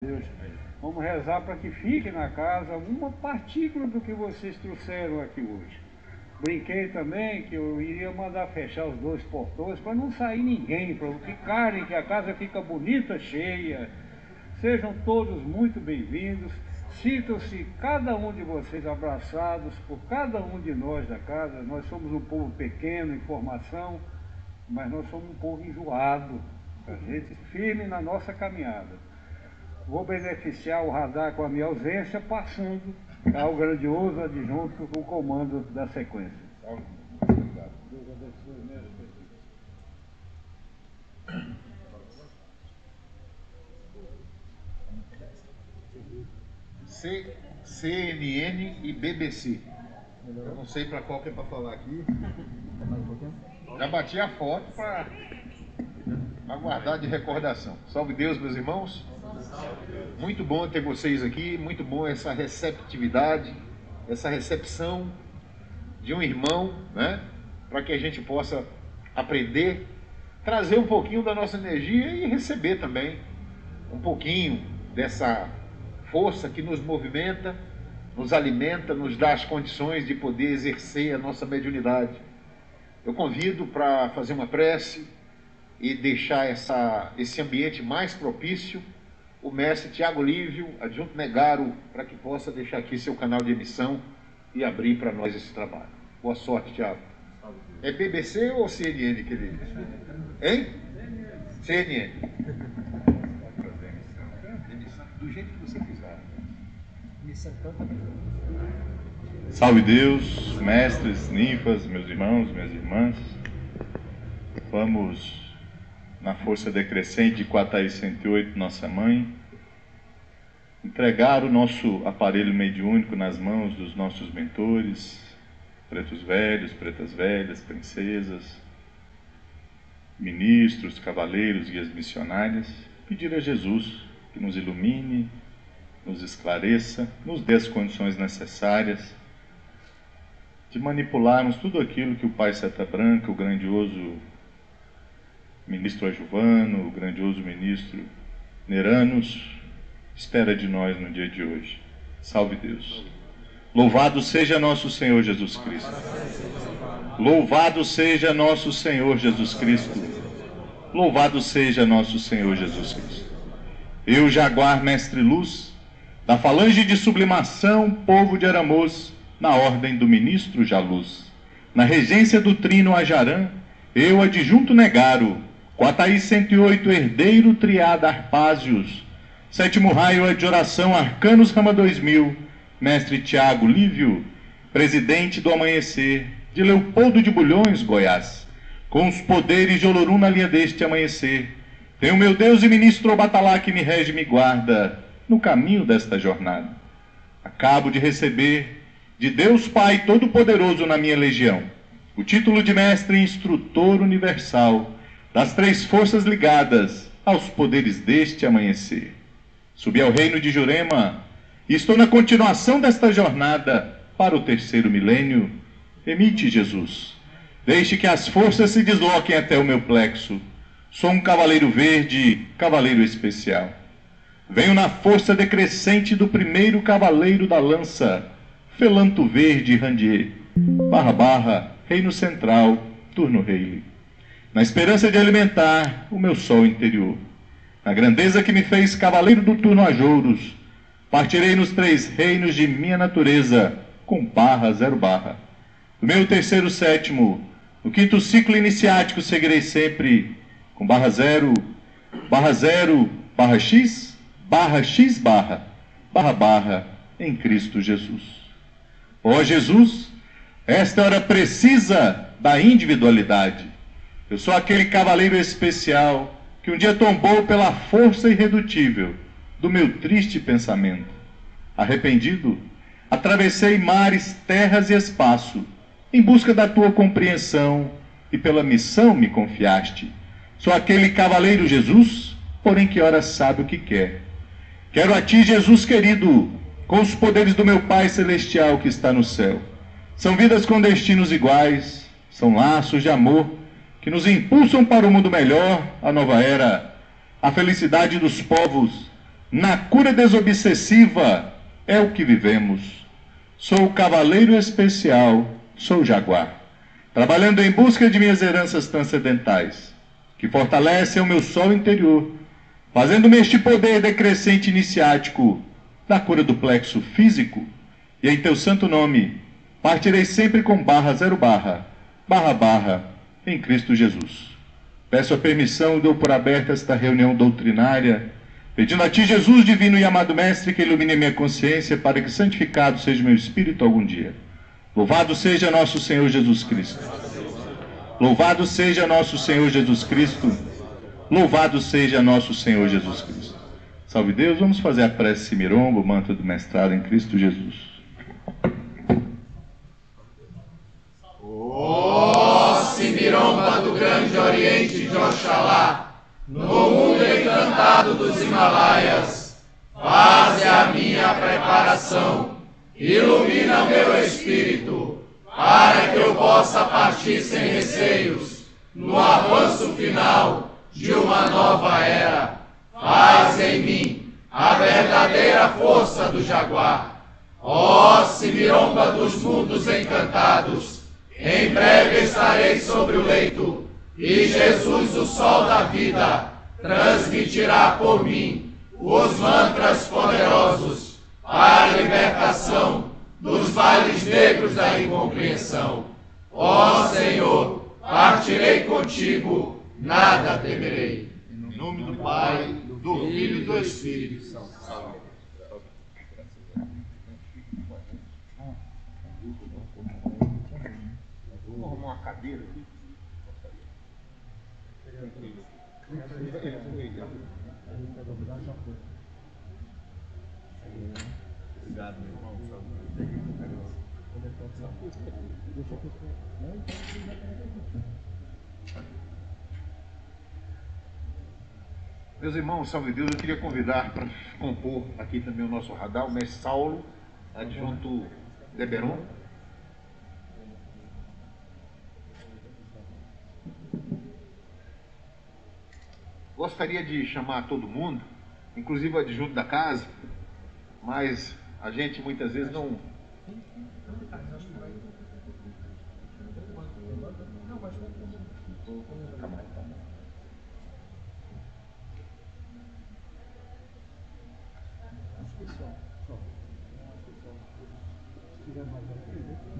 Deus. Vamos rezar para que fique na casa uma partícula do que vocês trouxeram aqui hoje. Brinquei também que eu iria mandar fechar os dois portões para não sair ninguém, para ficarem, que a casa fica bonita, cheia. Sejam todos muito bem-vindos. Sintam-se cada um de vocês abraçados por cada um de nós da casa. Nós somos um povo pequeno em formação, mas nós somos um povo enjoado. A gente firme na nossa caminhada. Vou beneficiar o radar com a minha ausência, passando ao grandioso adjunto com o comando da sequência. Obrigado. Deus abençoe mesmo. CNN e BBC. Eu não sei para qual que é para falar aqui. Já bati a foto para guardar de recordação. Salve Deus, meus irmãos. Muito bom ter vocês aqui, muito bom essa receptividade, essa recepção de um irmão, né? Para que a gente possa aprender, trazer um pouquinho da nossa energia e receber também um pouquinho dessa força que nos movimenta, nos alimenta, nos dá as condições de poder exercer a nossa mediunidade. Eu convido para fazer uma prece e deixar esse ambiente mais propício o mestre Tiago Lívio, adjunto Negaro, para que possa deixar aqui seu canal de emissão e abrir para nós esse trabalho. Boa sorte, Tiago. É BBC ou CNN que ele diz? Hein? CNN. Emissão do jeito que você quiser. Salve Deus, mestres, ninfas, meus irmãos, minhas irmãs. Vamos na força decrescente de Quatai 108, nossa mãe, entregar o nosso aparelho mediúnico nas mãos dos nossos mentores, pretos velhos, pretas velhas, princesas, ministros, cavaleiros, guias missionárias, pedir a Jesus que nos ilumine, nos esclareça, nos dê as condições necessárias de manipularmos tudo aquilo que o Pai Seta Branca, o grandioso ministro Ajuvano, o grandioso ministro Neranos, espera de nós no dia de hoje. Salve Deus. Louvado seja nosso Senhor Jesus Cristo. Louvado seja nosso Senhor Jesus Cristo. Louvado seja nosso Senhor Jesus Cristo. Eu, Jaguar Mestre Luz, da falange de sublimação, povo de Aramoz, na ordem do ministro Jaluz, na regência do trino Ajarã, eu, adjunto Negaro, Quatai 108, herdeiro triada Arpásios, sétimo raio de oração Arcanos Rama 2000, mestre Tiago Lívio, presidente do amanhecer de Leopoldo de Bulhões, Goiás, com os poderes de Olorum na linha deste amanhecer, tenho meu Deus e ministro Obatalá que me rege e me guarda no caminho desta jornada. Acabo de receber de Deus Pai Todo-Poderoso na minha legião o título de mestre e instrutor universal das três forças ligadas aos poderes deste amanhecer. Subi ao reino de Jurema e estou na continuação desta jornada para o terceiro milênio. Emite, Jesus. Deixe que as forças se desloquem até o meu plexo. Sou um cavaleiro verde, cavaleiro especial. Venho na força decrescente do primeiro cavaleiro da lança, Felanto Verde Randier, // Reino Central, turno Reile. Na esperança de alimentar o meu sol interior. Na grandeza que me fez cavaleiro do turno Ajouros, partirei nos três reinos de minha natureza, com /0. Do meu terceiro sétimo, no quinto ciclo iniciático seguirei sempre, com /0, /x, /x, em Cristo Jesus. Ó Jesus, esta hora precisa da individualidade. Eu sou aquele cavaleiro especial que um dia tombou pela força irredutível do meu triste pensamento. Arrependido, atravessei mares, terras e espaço, em busca da tua compreensão, e pela missão me confiaste. Sou aquele cavaleiro Jesus, porém que ora sabe o que quer. Quero a ti, Jesus querido, com os poderes do meu Pai Celestial que está no céu. São vidas com destinos iguais, são laços de amor que nos impulsam para o mundo melhor, a nova era, a felicidade dos povos, Na cura desobsessiva é o que vivemos. Sou o cavaleiro especial, sou o jaguar, trabalhando em busca de minhas heranças transcendentais, que fortalecem o meu sol interior, fazendo-me este poder decrescente iniciático da cura do plexo físico. E em teu santo nome, partirei sempre com /0 /, em Cristo Jesus. Peço a permissão e dou por aberta esta reunião doutrinária, pedindo a ti, Jesus, divino e amado Mestre, que ilumine minha consciência para que santificado seja meu espírito algum dia. Louvado seja nosso Senhor Jesus Cristo. Louvado seja nosso Senhor Jesus Cristo. Louvado seja nosso Senhor Jesus Cristo. Salve Deus, vamos fazer a prece Miromba, o manto do mestrado em Cristo Jesus. Ó Simiromba do grande oriente de Oxalá, no mundo encantado dos Himalaias, faze a minha preparação, ilumina meu espírito, para que eu possa partir sem receios, no avanço final de uma nova era. Faz em mim a verdadeira força do jaguar. Ó Simiromba dos mundos encantados, em breve estarei sobre o leito, e Jesus, o sol da vida, transmitirá por mim os mantras poderosos para a libertação dos vales negros da incompreensão. Ó Senhor, partirei contigo, nada temerei. Em nome do Pai, do Filho e do Espírito Santo. Vamos arrumar uma cadeira aqui. Obrigado, meu irmão. Meus irmãos, salve Deus, eu queria convidar para compor aqui também o nosso radar, o mestre Saulo, adjunto Leberon. Gostaria de chamar todo mundo, inclusive o adjunto da casa, mas a gente muitas vezes não...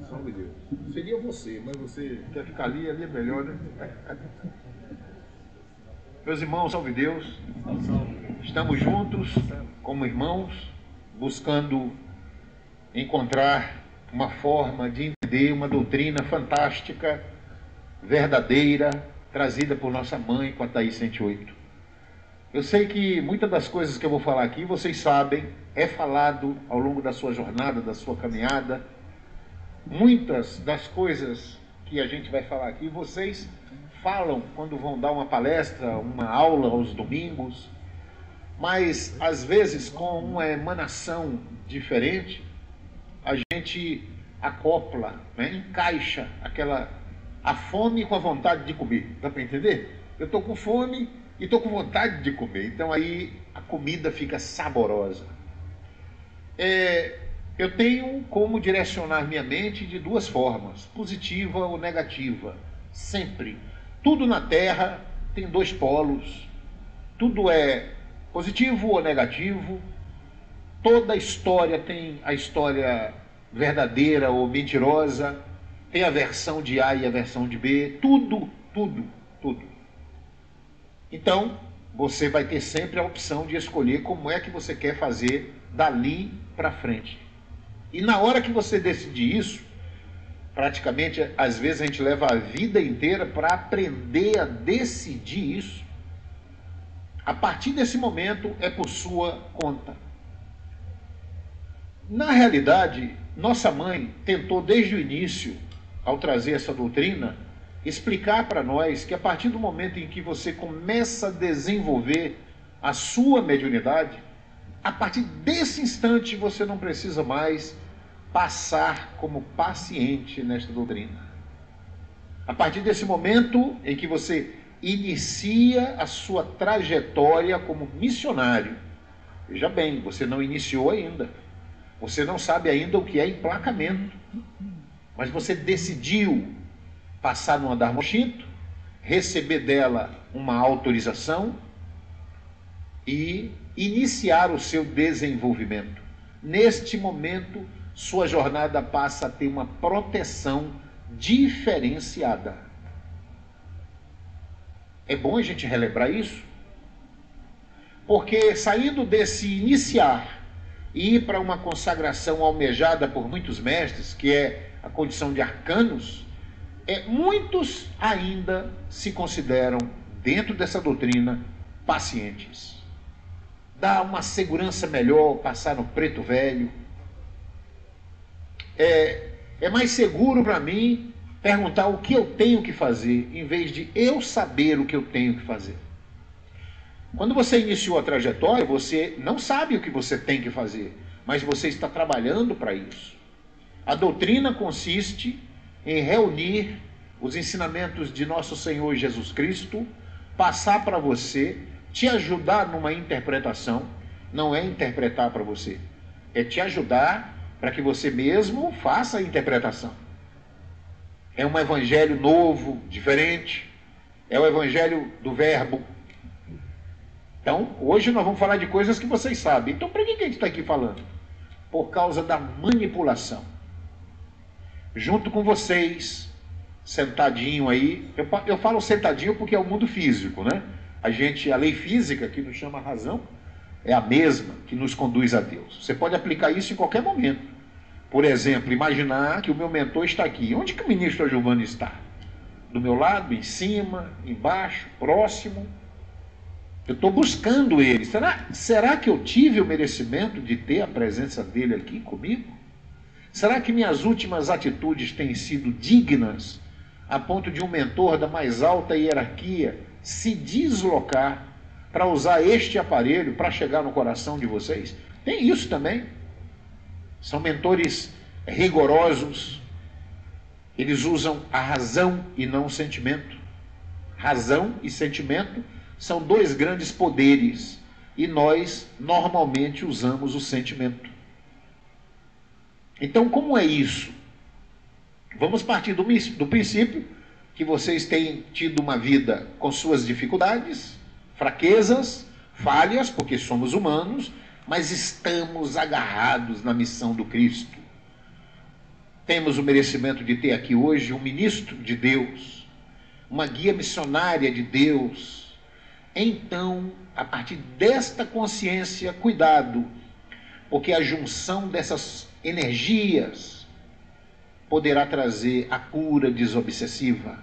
Salve Deus. Seria você, mas você quer ficar ali é melhor, né? Meus irmãos, salve Deus. Estamos juntos como irmãos, buscando encontrar uma forma de entender uma doutrina fantástica, verdadeira, trazida por nossa mãe com a Thaís 108. Eu sei que muitas das coisas que eu vou falar aqui, vocês sabem, é falado ao longo da sua jornada, da sua caminhada. Muitas das coisas que a gente vai falar aqui, vocês falam quando vão dar uma palestra, uma aula aos domingos, mas às vezes com uma emanação diferente, a gente acopla, né, encaixa a fome com a vontade de comer. Dá para entender? Eu estou com fome e estou com vontade de comer, então aí a comida fica saborosa. Eu tenho como direcionar minha mente de duas formas, positiva ou negativa, sempre. Tudo na Terra tem dois polos, tudo é positivo ou negativo, toda história tem a história verdadeira ou mentirosa, tem a versão de A e a versão de B, tudo. Então, você vai ter sempre a opção de escolher como é que você quer fazer dali para frente. E na hora que você decidir isso, praticamente, às vezes a gente leva a vida inteira para aprender a decidir isso. A partir desse momento é por sua conta. Na realidade, nossa mãe tentou desde o início, ao trazer essa doutrina, explicar para nós que a partir do momento em que você começa a desenvolver a sua mediunidade, a partir desse instante você não precisa mais passar como paciente nesta doutrina. A partir desse momento em que você inicia a sua trajetória como missionário, Veja bem, você não iniciou ainda. Você não sabe ainda o que é emplacamento. Mas você decidiu passar no andar mosquito, receber dela uma autorização e iniciar o seu desenvolvimento. Neste momento, sua jornada passa a ter uma proteção diferenciada. É bom a gente relembrar isso, porque saindo desse iniciar e ir para uma consagração almejada por muitos mestres, que é a condição de arcanos, muitos ainda se consideram, dentro dessa doutrina, pacientes. Dá uma segurança melhor passar no preto velho. É mais seguro para mim perguntar o que eu tenho que fazer, em vez de eu saber o que eu tenho que fazer. Quando você iniciou a trajetória, você não sabe o que você tem que fazer, mas você está trabalhando para isso. A doutrina consiste em reunir os ensinamentos de nosso Senhor Jesus Cristo, passar para você, te ajudar numa interpretação. Não é interpretar para você, é te ajudar para que você mesmo faça a interpretação. É um evangelho novo, diferente, é o evangelho do verbo. Então, hoje nós vamos falar de coisas que vocês sabem. Então, por que a gente está aqui falando? Por causa da manipulação. Junto com vocês, sentadinho aí, eu falo sentadinho porque é o mundo físico, né? A lei física que nos chama a razão é a mesma que nos conduz a Deus. Você pode aplicar isso em qualquer momento. Por exemplo, imaginar que o meu mentor está aqui. Onde que o ministro Giovanni está? Do meu lado, em cima, embaixo, próximo? Eu estou buscando ele. Será que eu tive o merecimento de ter a presença dele aqui comigo? Será que minhas últimas atitudes têm sido dignas a ponto de um mentor da mais alta hierarquia se deslocar para usar este aparelho para chegar no coração de vocês? Tem isso também. São mentores rigorosos. Eles usam a razão e não o sentimento. Razão e sentimento são dois grandes poderes, e nós normalmente usamos o sentimento. Então, como é isso? Vamos partir do princípio que vocês têm tido uma vida com suas dificuldades, fraquezas, falhas, porque somos humanos, mas estamos agarrados na missão do Cristo. Temos o merecimento de ter aqui hoje um ministro de Deus, uma guia missionária de Deus. Então, a partir desta consciência, cuidado, porque a junção dessas energias poderá trazer a cura desobsessiva,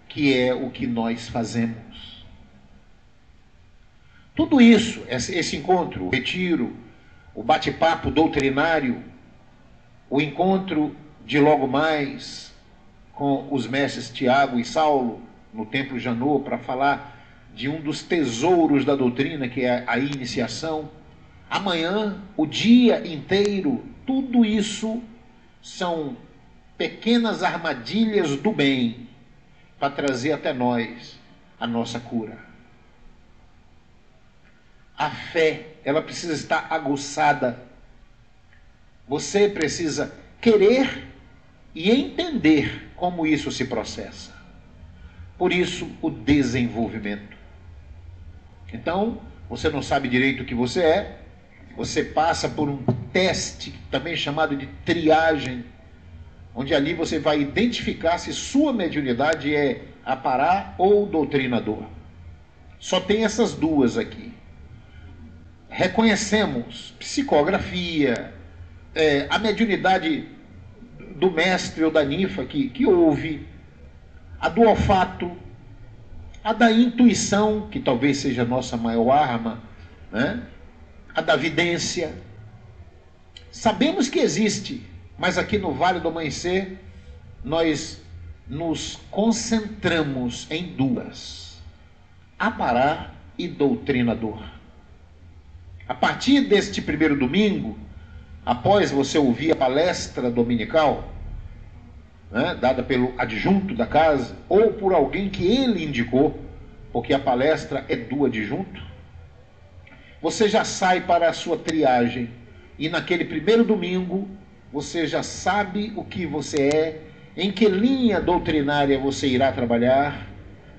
que é o que nós fazemos. Tudo isso, esse encontro, o retiro, o bate-papo doutrinário, o encontro de logo mais com os mestres Tiago e Saulo no Templo Janot para falar de um dos tesouros da doutrina, que é a iniciação. Amanhã, o dia inteiro, tudo isso são pequenas armadilhas do bem para trazer até nós a nossa cura. A fé, ela precisa estar aguçada. Você precisa querer e entender como isso se processa. Por isso, o desenvolvimento. Então, você não sabe direito o que você é, você passa por um teste, também chamado de triagem, onde ali você vai identificar se sua mediunidade é apará ou doutrinador. Só tem essas duas aqui. Reconhecemos psicografia, a mediunidade do mestre ou da ninfa que ouve, a do olfato, a da intuição, que talvez seja a nossa maior arma, né? A da vidência. Sabemos que existe, mas aqui no Vale do Amanhecer nós nos concentramos em duas: apará e doutrinador. A partir deste primeiro domingo, após você ouvir a palestra dominical, né, dada pelo adjunto da casa, ou por alguém que ele indicou, porque a palestra é do adjunto, você já sai para a sua triagem. E naquele primeiro domingo, você já sabe o que você é, em que linha doutrinária você irá trabalhar,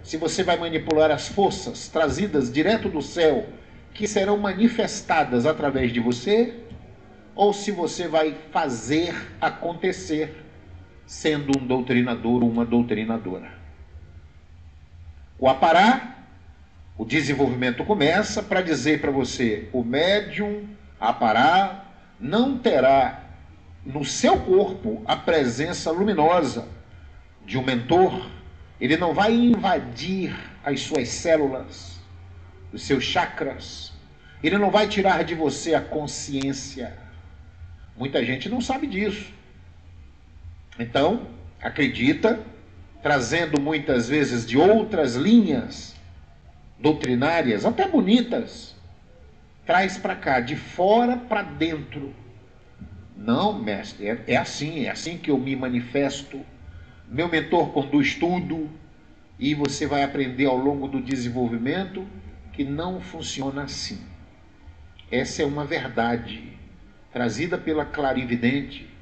se você vai manipular as forças trazidas direto do céu, que serão manifestadas através de você, ou se você vai fazer acontecer, sendo um doutrinador ou uma doutrinadora. O apará, o desenvolvimento começa para dizer para você, o médium apará não terá no seu corpo a presença luminosa de um mentor. Ele não vai invadir as suas células, os seus chakras. Ele não vai tirar de você a consciência. Muita gente não sabe disso. Então, acredita, trazendo muitas vezes de outras linhas doutrinárias, até bonitas, traz para cá, de fora para dentro. Não, mestre, é assim que eu me manifesto. Meu mentor conduz tudo, e você vai aprender ao longo do desenvolvimento que não funciona assim. Essa é uma verdade trazida pela clarividente.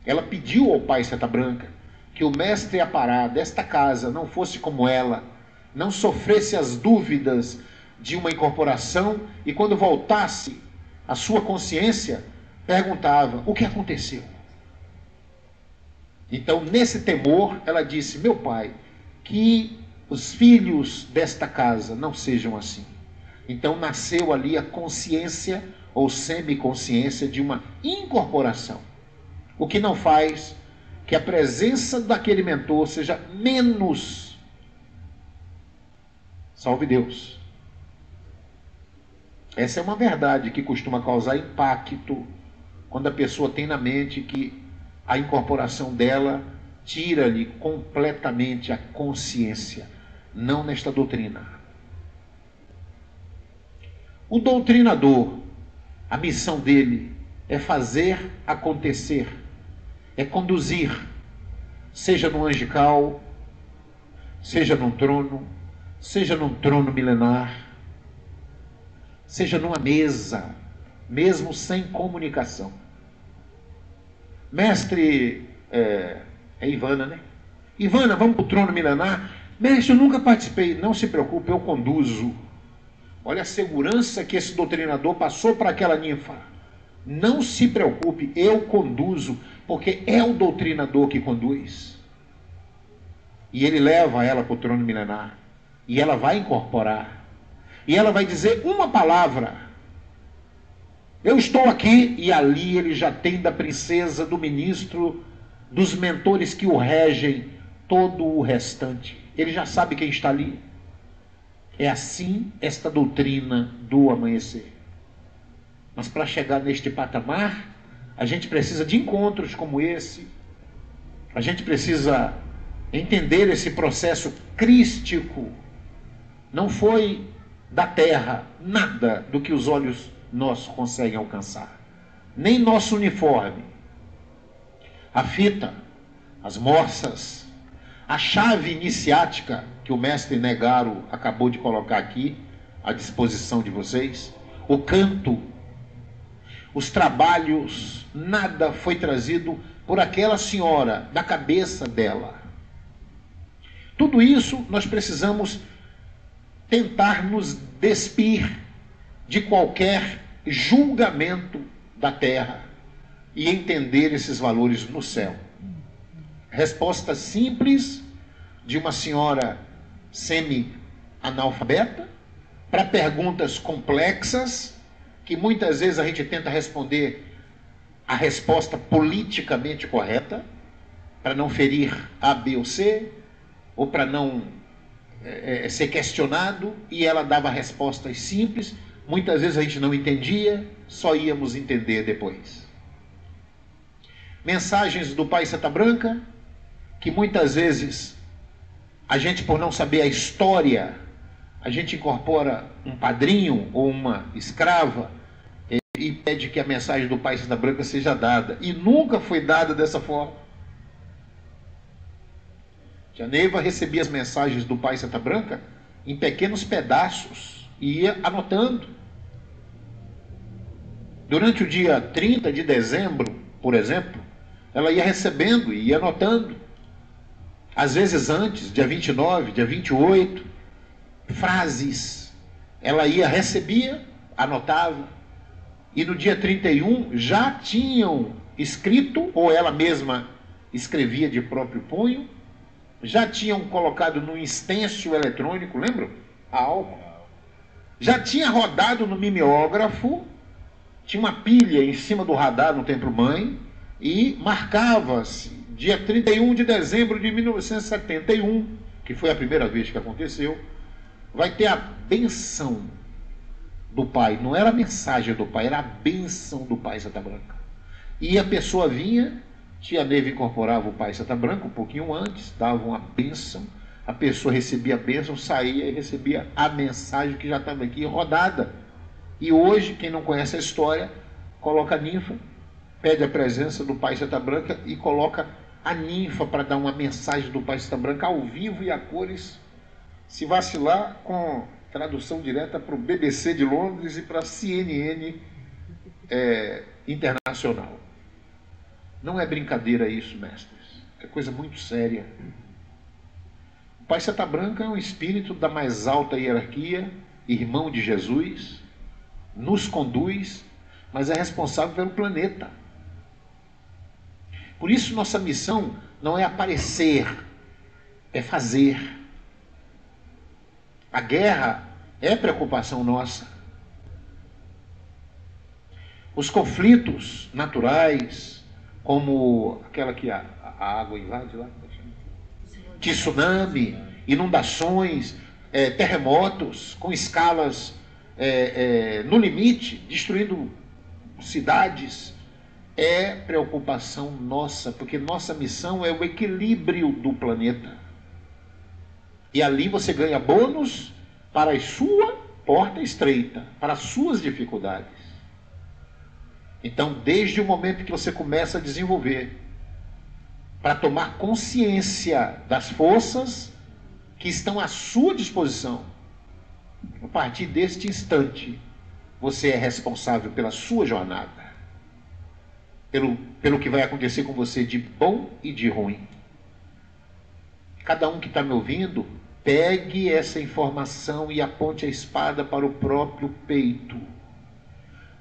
Ela pediu ao pai Seta Branca que o mestre apará desta casa não fosse como ela, não sofresse as dúvidas de uma incorporação, e quando voltasse a sua consciência, perguntava, o que aconteceu? Então, nesse temor, ela disse, meu pai, que os filhos desta casa não sejam assim. Então, nasceu ali a consciência ou semiconsciência de uma incorporação. O que não faz que a presença daquele mentor seja menos. Salve Deus. Essa é uma verdade que costuma causar impacto quando a pessoa tem na mente que a incorporação dela tira-lhe completamente a consciência. Não nesta doutrina. O doutrinador, a missão dele é fazer acontecer, é conduzir, seja no angical, seja num trono milenar, seja numa mesa, mesmo sem comunicação. Mestre, é Ivana, né? Ivana, vamos para o trono milenar? Mestre, eu nunca participei. Não se preocupe, eu conduzo. Olha a segurança que esse doutrinador passou para aquela ninfa. Não se preocupe, eu conduzo, porque é o doutrinador que conduz. E ele leva ela para o trono milenar. E ela vai incorporar. E ela vai dizer uma palavra. Eu estou aqui, e ali ele já tem da princesa, do ministro, dos mentores que o regem, todo o restante. Ele já sabe quem está ali. É assim esta doutrina do amanhecer. Mas para chegar neste patamar, a gente precisa de encontros como esse. A gente precisa entender esse processo crístico. Não foi da terra nada do que os olhos nossos conseguem alcançar. Nem nosso uniforme. A fita, as morsas, a chave iniciática que o mestre Negaro acabou de colocar aqui à disposição de vocês, o canto, os trabalhos, nada foi trazido por aquela senhora, da cabeça dela. Tudo isso nós precisamos tentar nos despir de qualquer julgamento da terra e entender esses valores no céu. Resposta simples de uma senhora semi-analfabeta para perguntas complexas que muitas vezes a gente tenta responder a resposta politicamente correta para não ferir A, B ou C, ou para não ser questionado, e ela dava respostas simples. Muitas vezes a gente não entendia, só íamos entender depois. Mensagens do pai Seta Branca, que muitas vezes a gente, por não saber a história, a gente incorpora um padrinho ou uma escrava e pede que a mensagem do pai Seta Branca seja dada. E nunca foi dada dessa forma. Tia Neiva recebia as mensagens do pai Seta Branca em pequenos pedaços e ia anotando. Durante o dia 30 de dezembro, por exemplo, ela ia recebendo e ia anotando. Às vezes antes, dia 29, dia 28, frases. Ela ia, recebia, anotava. E no dia 31 já tinham escrito, ou ela mesma escrevia de próprio punho, já tinham colocado no extenso eletrônico, lembram? A álcool. Já tinha rodado no mimeógrafo, tinha uma pilha em cima do radar no Templo-Mãe, e marcava-se, dia 31 de dezembro de 1971, que foi a primeira vez que aconteceu, vai ter a benção do Pai. Não era a mensagem do Pai, era a benção do Pai Santa Branca. E a pessoa vinha, tia Neve incorporava o Pai Santa Branca um pouquinho antes, dava uma benção, a pessoa recebia a bênção, saía e recebia a mensagem que já estava aqui rodada. E hoje, quem não conhece a história, coloca a ninfa, pede a presença do Pai Santa Branca e coloca a ninfa para dar uma mensagem do Pai Santa Branca ao vivo e a cores, se vacilar, com tradução direta para o BBC de Londres e para a CNN internacional. Não é brincadeira isso, mestres. É coisa muito séria. O Pai Santa Branca é um espírito da mais alta hierarquia, irmão de Jesus, nos conduz, mas é responsável pelo planeta. Por isso nossa missão não é aparecer, é fazer. A guerra é preocupação nossa. Os conflitos naturais, como aquela que a água invade lá, tsunami, inundações, terremotos com escalas no limite, destruindo cidades, é preocupação nossa, porque nossa missão é o equilíbrio do planeta. E ali você ganha bônus para a sua porta estreita, para as suas dificuldades. Então, desde o momento que você começa a desenvolver, para tomar consciência das forças que estão à sua disposição, a partir deste instante, você é responsável pela sua jornada, pelo que vai acontecer com você de bom e de ruim. Cada um que está me ouvindo, pegue essa informação e aponte a espada para o próprio peito.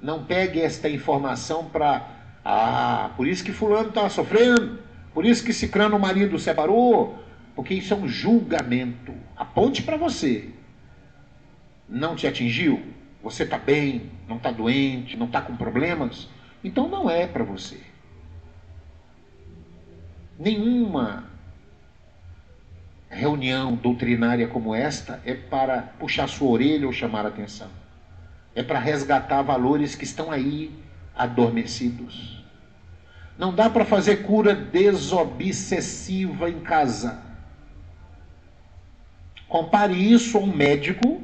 Não pegue esta informação para... por isso que fulano está sofrendo, por isso que ciclano o marido separou, porque isso é um julgamento. Aponte para você. Não te atingiu? Você está bem, não está doente, não está com problemas? Então não é para você. Nenhuma reunião doutrinária como esta é para puxar sua orelha ou chamar a atenção. É para resgatar valores que estão aí adormecidos. Não dá para fazer cura desobsessiva em casa. Compare isso a um médico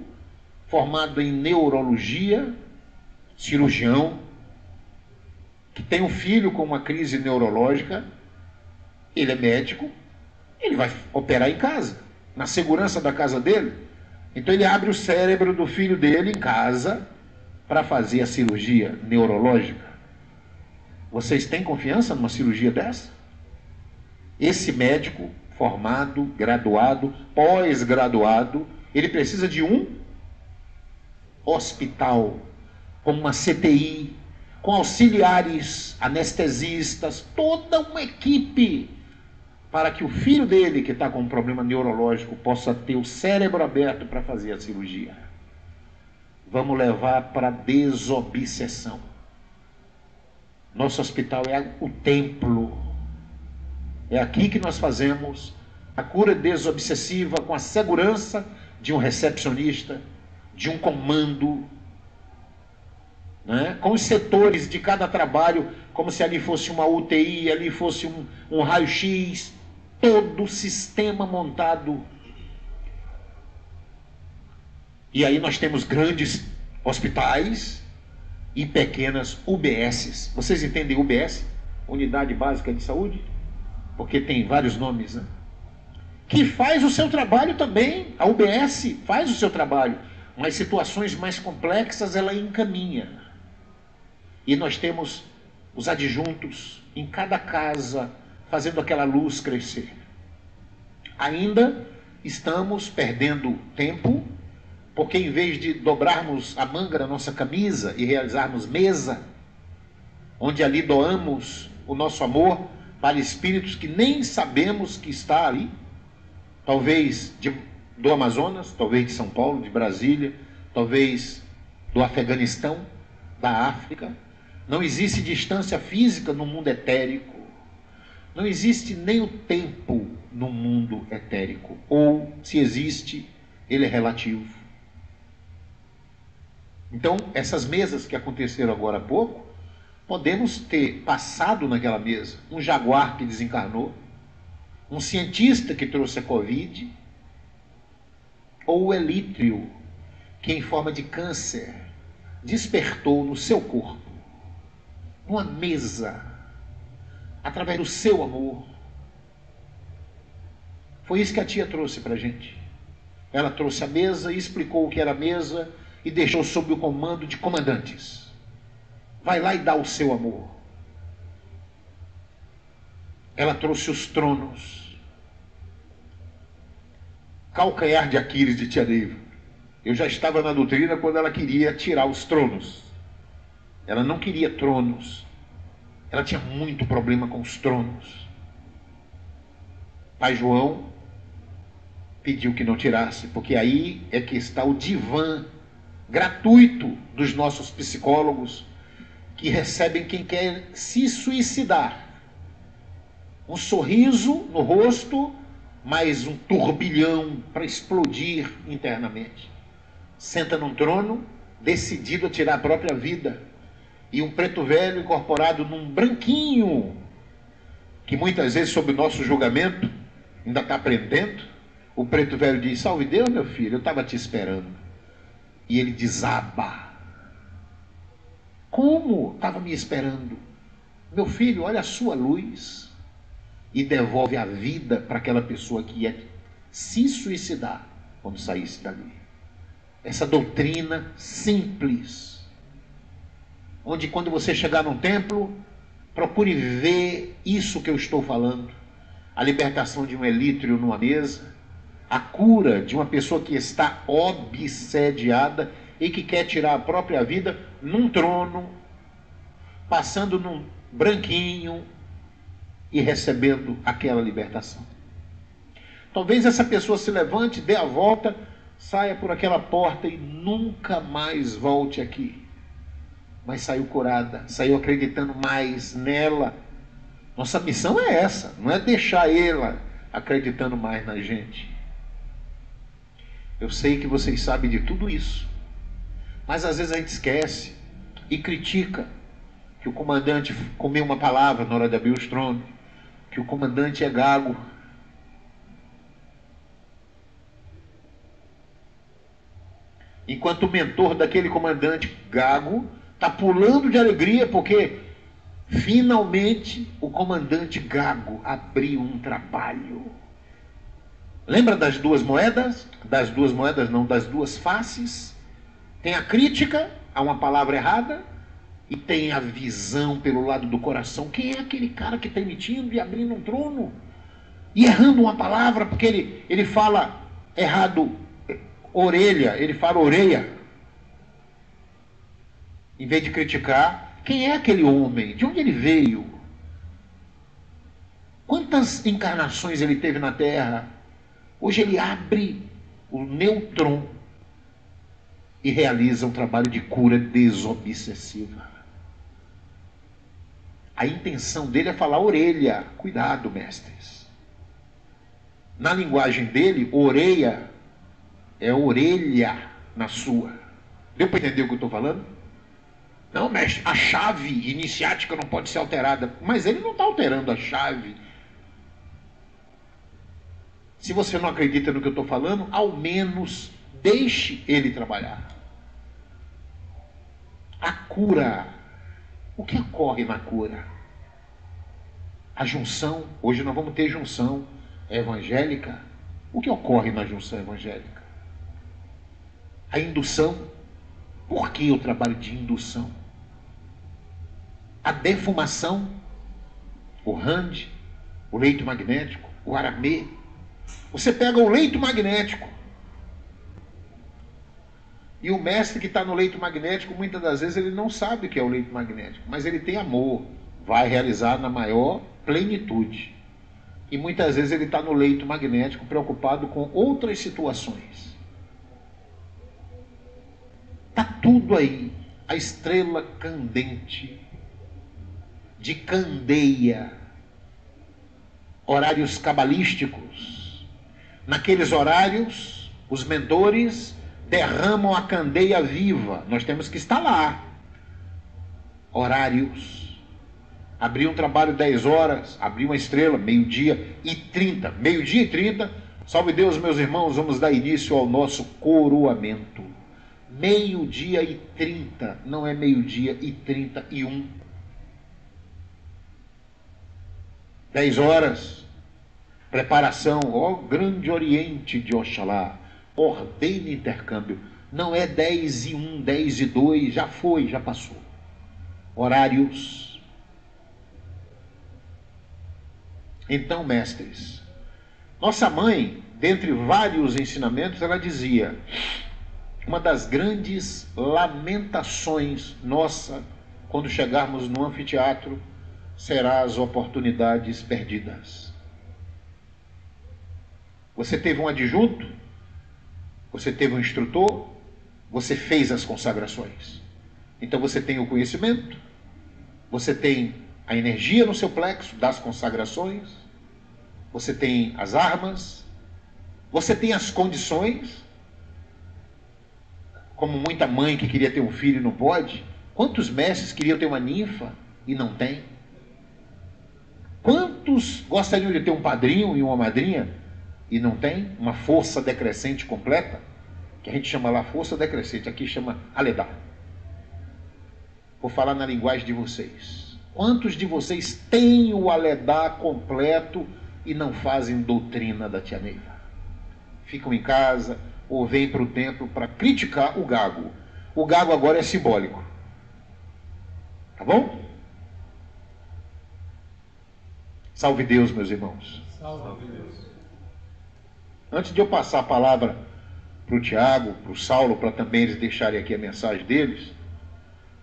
formado em neurologia, cirurgião, que tem um filho com uma crise neurológica. Ele é médico, ele vai operar em casa, na segurança da casa dele. Então ele abre o cérebro do filho dele em casa para fazer a cirurgia neurológica. Vocês têm confiança numa cirurgia dessa? Esse médico formado, graduado, pós-graduado, ele precisa de um hospital, com uma CTI, com auxiliares, anestesistas, toda uma equipe, para que o filho dele, que está com um problema neurológico, possa ter o cérebro aberto para fazer a cirurgia. Vamos levar para a desobsessão. Nosso hospital é o templo. É aqui que nós fazemos a cura desobsessiva com a segurança de um recepcionista, de um comando, né? Com os setores de cada trabalho, como se ali fosse uma UTI, ali fosse um raio-x, todo o sistema montado. E aí nós temos grandes hospitais e pequenas UBSs. Vocês entendem UBS? Unidade Básica de Saúde? Porque tem vários nomes, né? Que faz o seu trabalho também. A UBS faz o seu trabalho, mas situações mais complexas ela encaminha. E nós temos os adjuntos em cada casa, fazendo aquela luz crescer. Ainda estamos perdendo tempo, porque em vez de dobrarmos a manga da nossa camisa e realizarmos mesa, onde ali doamos o nosso amor para espíritos que nem sabemos que está ali, talvez do Amazonas, talvez de São Paulo, de Brasília, talvez do Afeganistão, da África. Não existe distância física no mundo etérico. Não existe nem o tempo no mundo etérico. Ou, se existe, ele é relativo. Então, essas mesas que aconteceram agora há pouco, podemos ter passado naquela mesa um jaguar que desencarnou, um cientista que trouxe a Covid, ou o elítrio que, em forma de câncer, despertou no seu corpo, numa mesa, através do seu amor. Foi isso que a tia trouxe para a gente. Ela trouxe a mesa e explicou o que era a mesa e deixou sob o comando de comandantes. Vai lá e dá o seu amor. Ela trouxe os tronos. Calcanhar de Aquiles de tia Neiva. Eu já estava na doutrina quando ela queria tirar os tronos. Ela não queria tronos. Ela tinha muito problema com os tronos. Pai João pediu que não tirasse, porque aí é que está o divã gratuito dos nossos psicólogos, que recebem quem quer se suicidar. Um sorriso no rosto, mais um turbilhão para explodir internamente. Senta num trono, decidido a tirar a própria vida. E um preto velho incorporado num branquinho, que muitas vezes, sob o nosso julgamento, ainda está aprendendo. O preto velho diz: salve Deus, meu filho, eu estava te esperando. E ele desaba. Como? Estava me esperando. Meu filho, olha a sua luz. E devolve a vida para aquela pessoa que ia se suicidar quando saísse dali. Essa doutrina simples, onde quando você chegar num templo, procure ver isso que eu estou falando. A libertação de um elítrio numa mesa, a cura de uma pessoa que está obsediada e que quer tirar a própria vida num trono, passando num branquinho e recebendo aquela libertação. Talvez essa pessoa se levante, dê a volta, saia por aquela porta e nunca mais volte aqui. Mas saiu curada, saiu acreditando mais nela. Nossa missão é essa, não é deixar ela acreditando mais na gente. Eu sei que vocês sabem de tudo isso, mas às vezes a gente esquece e critica que o comandante comeu uma palavra na hora de abrir os tronos, que o comandante é gago. Enquanto o mentor daquele comandante gago está pulando de alegria porque finalmente o comandante gago abriu um trabalho. Lembra das duas moedas? Das duas moedas não, das duas faces. Tem a crítica a uma palavra errada e tem a visão pelo lado do coração. Quem é aquele cara que está emitindo e abrindo um trono e errando uma palavra, porque ele fala errado orelha, ele fala orelha. Em vez de criticar, quem é aquele homem? De onde ele veio? Quantas encarnações ele teve na Terra? Hoje ele abre o nêutron e realiza um trabalho de cura desobsessiva. A intenção dele é falar orelha. Cuidado, mestres. Na linguagem dele, orelha é orelha na sua. Deu para entender o que eu estou falando? Não, mestre, a chave iniciática não pode ser alterada. Mas ele não está alterando a chave. Se você não acredita no que eu estou falando, ao menos deixe ele trabalhar. A cura. O que ocorre na cura? A junção. Hoje nós vamos ter junção evangélica. O que ocorre na junção evangélica? A indução. Por que o trabalho de indução? a defumação, o RAND, o leito magnético, o aramê. Você pega o leito magnético, e o mestre que está no leito magnético, muitas das vezes ele não sabe o que é o leito magnético, mas ele tem amor, vai realizar na maior plenitude. E muitas vezes ele está no leito magnético preocupado com outras situações. Está tudo aí. A estrela candente, de Candeia, horários cabalísticos. Naqueles horários, os mentores derramam a candeia viva. Nós temos que estar lá. Horários. Abrir um trabalho 10 horas, abrir uma estrela, meio-dia e 30. Meio-dia e 30, salve Deus, meus irmãos, vamos dar início ao nosso coroamento. Meio-dia e 30, não é meio-dia e 31. 10 horas, preparação, ó grande oriente de Oxalá, ordena intercâmbio. Não é 10 e 1, 10 e 2, já foi, já passou. Horários. Então, mestres, nossa mãe, dentre vários ensinamentos, ela dizia, uma das grandes lamentações nossa, quando chegarmos no anfiteatro, será as oportunidades perdidas. Você teve um adjunto, você teve um instrutor, você fez as consagrações. Então você tem o conhecimento, você tem a energia no seu plexo das consagrações, você tem as armas, você tem as condições, como muita mãe que queria ter um filho e não pode. Quantos mestres queriam ter uma ninfa e não tem? Quantos gostariam de ter um padrinho e uma madrinha e não tem? Uma força decrescente completa, que a gente chama lá força decrescente, aqui chama Aledá. Vou falar na linguagem de vocês. Quantos de vocês têm o Aledá completo e não fazem doutrina da Tia Neiva? Ficam em casa ou vêm para o templo para criticar o gago. O gago agora é simbólico. Tá bom? Salve Deus, meus irmãos. Salve Deus. Antes de eu passar a palavra para o Tiago, para o Saulo, para também eles deixarem aqui a mensagem deles,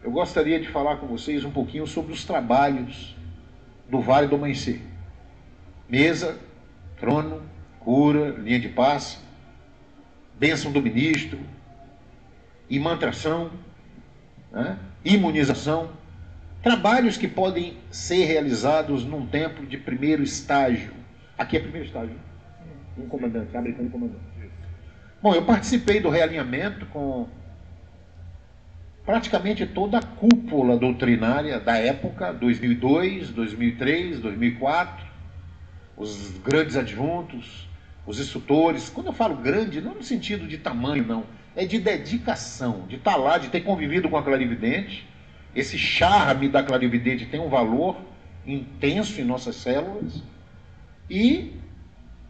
eu gostaria de falar com vocês um pouquinho sobre os trabalhos do Vale do Amanhecer. Mesa, trono, cura, linha de passe, bênção do ministro, imantração, né? Imunização, trabalhos que podem ser realizados num templo de primeiro estágio. Aqui é primeiro estágio. Um comandante, abre com um comandante. Bom, eu participei do realinhamento com praticamente toda a cúpula doutrinária da época, 2002, 2003, 2004, os grandes adjuntos, os instrutores. Quando eu falo grande, não no sentido de tamanho, não. É de dedicação, de estar lá, de ter convivido com a clarividente. Esse charme da clarividente tem um valor intenso em nossas células. E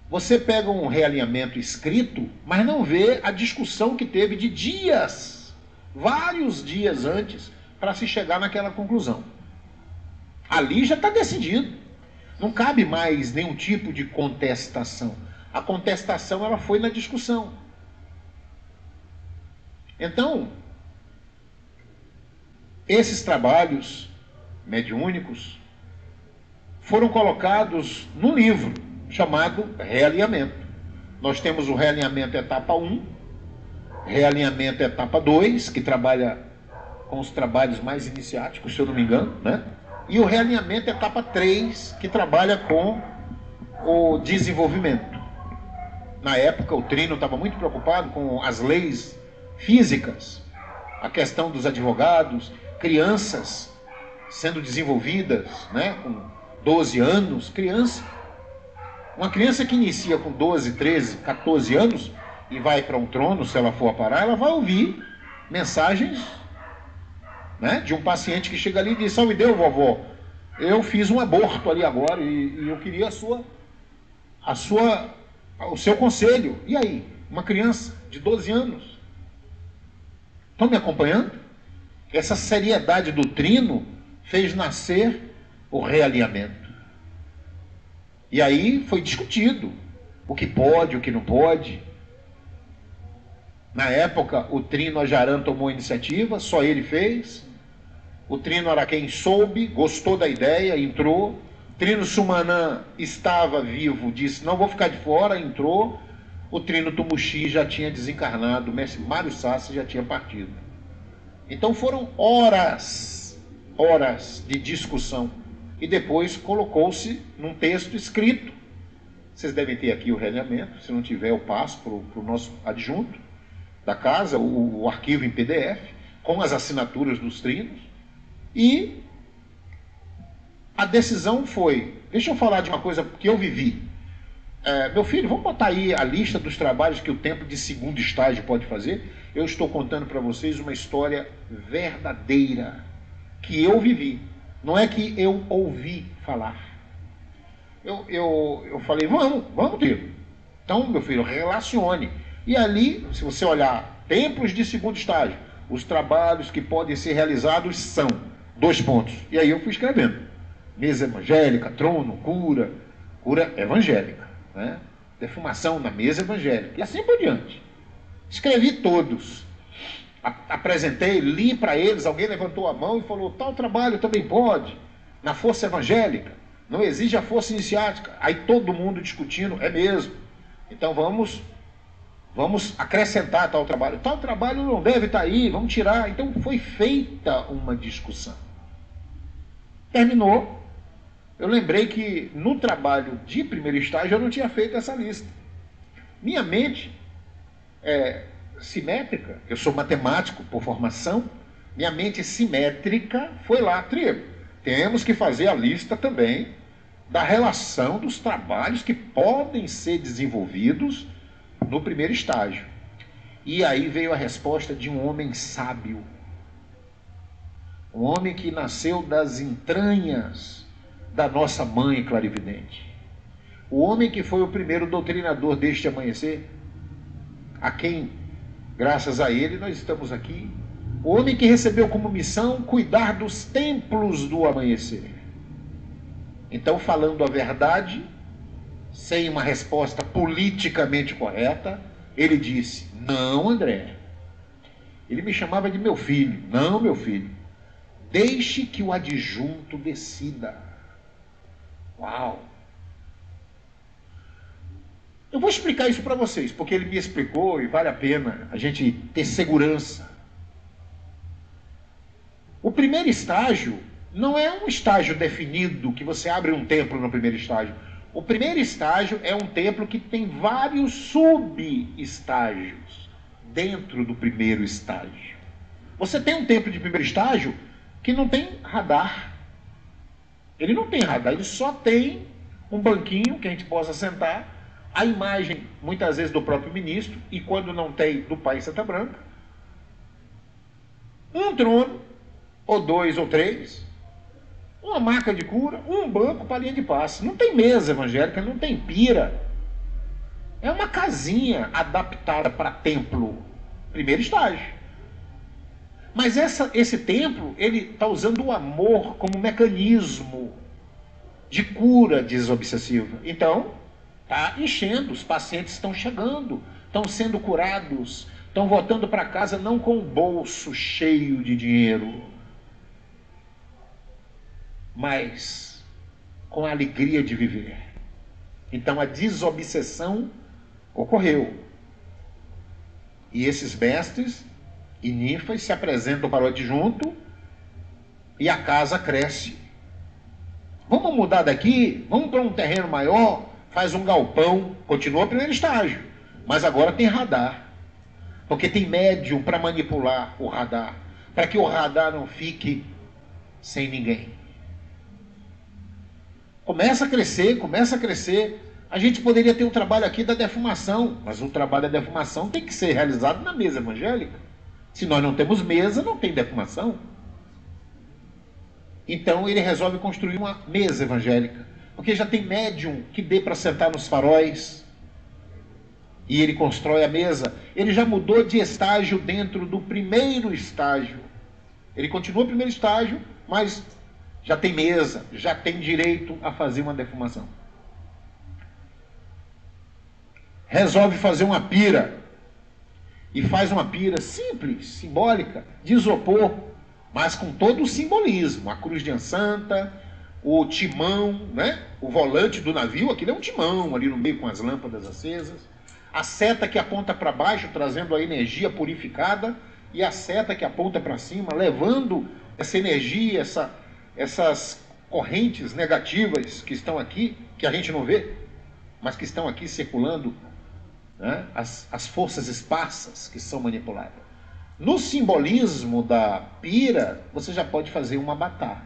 você pega um realinhamento escrito, mas não vê a discussão que teve de dias, vários dias antes, para se chegar naquela conclusão. Ali já está decidido. Não cabe mais nenhum tipo de contestação. A contestação ela foi na discussão. Então, esses trabalhos mediúnicos foram colocados no livro chamado Realinhamento. Nós temos o Realinhamento etapa 1, Realinhamento etapa 2, que trabalha com os trabalhos mais iniciáticos, se eu não me engano, né? E o Realinhamento etapa 3, que trabalha com o desenvolvimento. Na época, o Trino estava muito preocupado com as leis físicas, a questão dos advogados, crianças sendo desenvolvidas, né, com 12 anos, uma criança que inicia com 12, 13, 14 anos e vai para um trono, se ela for parar, ela vai ouvir mensagens, né, de um paciente que chega ali e diz: salve Deus, vovó, eu fiz um aborto ali agora e eu queria o seu conselho. E aí? Uma criança de 12 anos. Estão me acompanhando? Essa seriedade do Trino fez nascer o realinhamento. E aí foi discutido o que pode, o que não pode. Na época, o Trino Ajaran tomou a iniciativa, só ele fez. O Trino Araquém soube, gostou da ideia, entrou. Trino Sumanã estava vivo, disse, não vou ficar de fora, entrou. O Trino Tumuxi já tinha desencarnado, o mestre Mário Sassi já tinha partido. Então foram horas de discussão. E depois colocou-se num texto escrito. Vocês devem ter aqui o realinhamento, se não tiver eu passo para o nosso adjunto da casa, o arquivo em PDF, com as assinaturas dos trinos. E a decisão foi, deixa eu falar de uma coisa que eu vivi. Meu filho, vamos botar aí a lista dos trabalhos que o templo de segundo estágio pode fazer. Eu estou contando para vocês uma história verdadeira, que eu vivi. Não é que eu ouvi falar. Eu falei, vamos ter. Então, meu filho, relacione. E ali, se você olhar, templos de segundo estágio, os trabalhos que podem ser realizados são, 2 pontos. E aí eu fui escrevendo. Mesa evangélica, trono, cura evangélica, né? Defumação na mesa evangélica. E assim por diante. Escrevi todos. Apresentei, li para eles, alguém levantou a mão e falou, tal trabalho também pode, na força evangélica, não exige a força iniciática. Aí todo mundo discutindo, é mesmo. Então vamos acrescentar tal trabalho não deve estar aí, vamos tirar. Então foi feita uma discussão. Terminou, eu lembrei que no trabalho de primeiro estágio eu não tinha feito essa lista. Minha mente simétrica, eu sou matemático por formação, minha mente simétrica foi lá, tribo. Temos que fazer a lista também da relação dos trabalhos que podem ser desenvolvidos no primeiro estágio. E aí veio a resposta de um homem sábio, um homem que nasceu das entranhas da nossa mãe clarividente, o homem que foi o primeiro doutrinador deste amanhecer, a quem graças a ele nós estamos aqui. O homem que recebeu como missão cuidar dos templos do amanhecer. Então, falando a verdade, sem uma resposta politicamente correta, ele disse, não, André. Ele me chamava de meu filho. Não, meu filho. Deixe que o adjunto decida. Uau! Eu vou explicar isso para vocês, porque ele me explicou e vale a pena a gente ter segurança. O primeiro estágio não é um estágio definido, que você abre um templo no primeiro estágio. O primeiro estágio é um templo que tem vários subestágios dentro do primeiro estágio. Você tem um templo de primeiro estágio que não tem radar. Ele não tem radar, ele só tem um banquinho que a gente possa sentar, a imagem, muitas vezes, do próprio ministro, e quando não tem, do pai Santa Branca, um trono, ou 2 ou 3, uma maca de cura, um banco para linha de passe. Não tem mesa evangélica, não tem pira. É uma casinha adaptada para templo, primeiro estágio. Mas esse templo, ele está usando o amor como mecanismo de cura desobsessiva. Então, está enchendo, os pacientes estão chegando, estão sendo curados, estão voltando para casa não com o bolso cheio de dinheiro, mas com a alegria de viver. Então a desobsessão ocorreu. E esses mestres e ninfas se apresentam para o adjunto e a casa cresce. Vamos mudar daqui, vamos para um terreno maior, faz um galpão, continua o primeiro estágio, mas agora tem radar, porque tem médium para manipular o radar, para que o radar não fique sem ninguém. Começa a crescer. A gente poderia ter um trabalho aqui da defumação, mas o trabalho da defumação tem que ser realizado na mesa evangélica. Se nós não temos mesa, não tem defumação. Então ele resolve construir uma mesa evangélica, porque já tem médium que dê para sentar nos faróis, e ele constrói a mesa. Ele já mudou de estágio dentro do primeiro estágio. Ele continua o primeiro estágio, mas já tem mesa, já tem direito a fazer uma defumação. Resolve fazer uma pira, e faz uma pira simples, simbólica, de isopor, mas com todo o simbolismo, a cruz de Ansanta, o timão, né? O volante do navio, aquilo é um timão ali no meio com as lâmpadas acesas, a seta que aponta para baixo, trazendo a energia purificada, e a seta que aponta para cima, levando essa energia, essas correntes negativas que estão aqui, que a gente não vê, mas que estão aqui circulando, né? As forças esparsas que são manipuladas. No simbolismo da pira, você já pode fazer um abatar.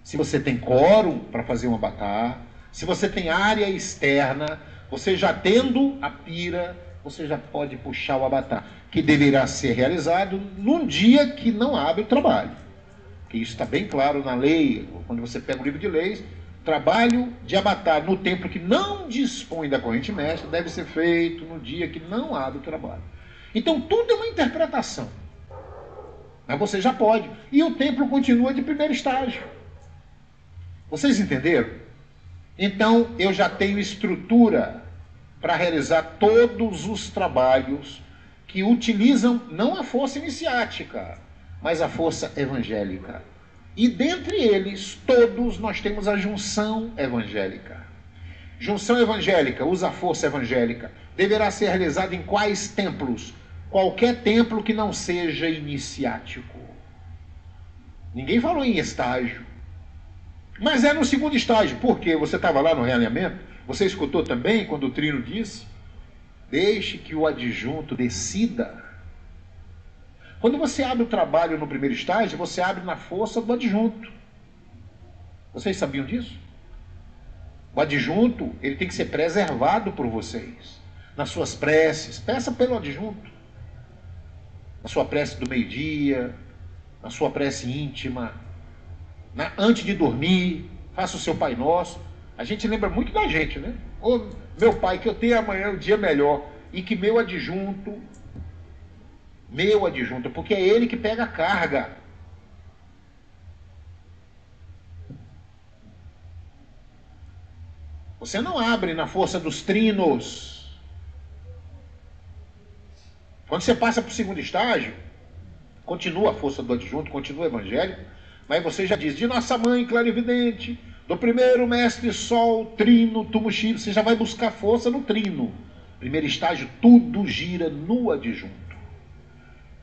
Se você tem quórum para fazer um abatar, se você tem área externa, você já tendo a pira, você já pode puxar o abatar, que deverá ser realizado num dia que não abre o trabalho. Que isso está bem claro na lei, quando você pega o livro de leis, trabalho de abatar no templo que não dispõe da corrente mestra deve ser feito no dia que não abre o trabalho. Então tudo é uma interpretação. Mas você já pode. E o templo continua de primeiro estágio. Vocês entenderam? Então eu já tenho estrutura para realizar todos os trabalhos que utilizam não a força iniciática, mas a força evangélica. E dentre eles, todos nós temos a junção evangélica. Junção evangélica, usa a força evangélica, deverá ser realizada em quais templos? Qualquer templo que não seja iniciático. Ninguém falou em estágio. Mas é no segundo estágio. Por quê? Você estava lá no realinhamento? Você escutou também quando o Trino disse? Deixe que o adjunto decida. Quando você abre o trabalho no primeiro estágio, você abre na força do adjunto. Vocês sabiam disso? O adjunto, ele tem que ser preservado por vocês. Nas suas preces, peça pelo adjunto. Na sua prece do meio-dia, na sua prece íntima, antes de dormir, faça o seu Pai Nosso. A gente lembra muito da gente, né? Ô, meu Pai, que eu tenha amanhã um dia melhor, e que meu adjunto, porque é ele que pega a carga. Você não abre na força dos trinos. Quando você passa para o segundo estágio, continua a força do adjunto, continua o evangélico, mas você já diz, de nossa mãe clarividente, do primeiro mestre sol, trino, tumuxi, você já vai buscar força no trino. Primeiro estágio, tudo gira no adjunto.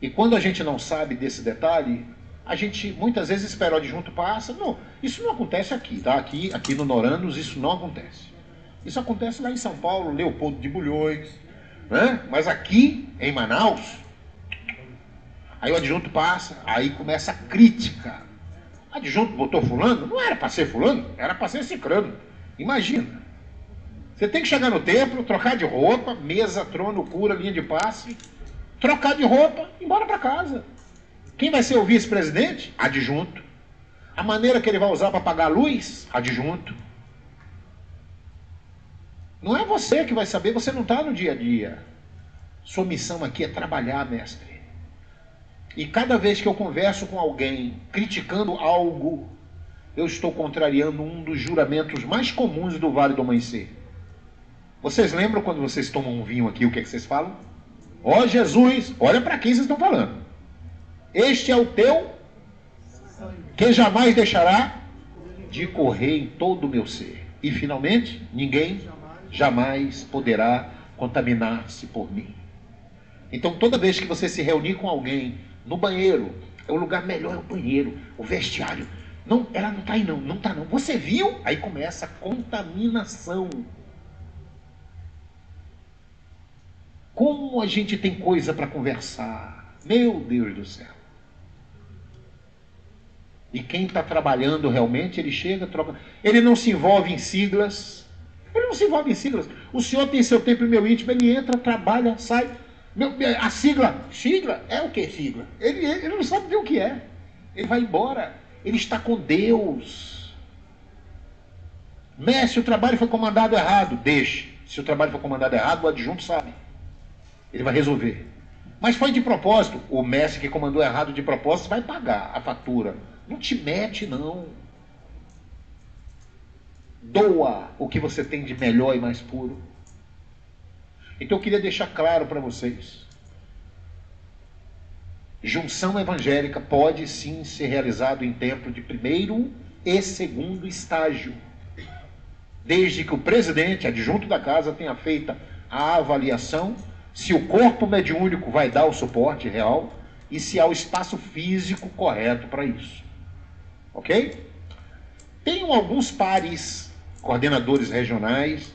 E quando a gente não sabe desse detalhe, a gente muitas vezes espera o adjunto passa. Não, isso não acontece aqui, tá? Aqui no Noranos isso não acontece. Isso acontece lá em São Paulo, Leopoldo de Bulhões, né? Mas aqui em Manaus, aí o adjunto passa, aí começa a crítica. O adjunto botou fulano, não era para ser fulano, era para ser cicrano. Imagina. Você tem que chegar no templo, trocar de roupa, mesa, trono, cura, linha de passe, trocar de roupa, ir embora para casa. Quem vai ser o vice-presidente? Adjunto. A maneira que ele vai usar para pagar a luz? Adjunto. Não é você que vai saber, você não está no dia a dia. Sua missão aqui é trabalhar, mestre. E cada vez que eu converso com alguém criticando algo, eu estou contrariando um dos juramentos mais comuns do Vale do Amanhecer. Vocês lembram quando vocês tomam um vinho aqui, o que é que vocês falam? Ó Jesus, olha para quem vocês estão falando. Este é o teu, que jamais deixará de correr em todo o meu ser. E finalmente, ninguém jamais poderá contaminar-se por mim. Então toda vez que você se reunir com alguém no banheiro, o lugar melhor é o banheiro, o vestiário. Não, ela não está aí não, não está não. Você viu? Aí começa a contaminação. Como a gente tem coisa para conversar. Meu Deus do céu. E quem está trabalhando realmente, ele chega, troca. Ele não se envolve em siglas. Ele não se envolve em siglas. O senhor tem seu tempo e meu íntimo, ele entra, trabalha, sai. A sigla é o que sigla? Ele não sabe ver o que é. Ele vai embora. Ele está com Deus. Mestre, o trabalho foi comandado errado. Deixe. Se o trabalho foi comandado errado, o adjunto sabe. Ele vai resolver. Mas foi de propósito. O mestre que comandou errado de propósito vai pagar a fatura. Não te mete, não. Doa o que você tem de melhor e mais puro. Então eu queria deixar claro para vocês. Junção evangélica pode sim ser realizado em templo de primeiro e segundo estágio, desde que o presidente, adjunto da casa, tenha feito a avaliação se o corpo mediúnico vai dar o suporte real e se há o espaço físico correto para isso. Ok? Tenho alguns pares, coordenadores regionais,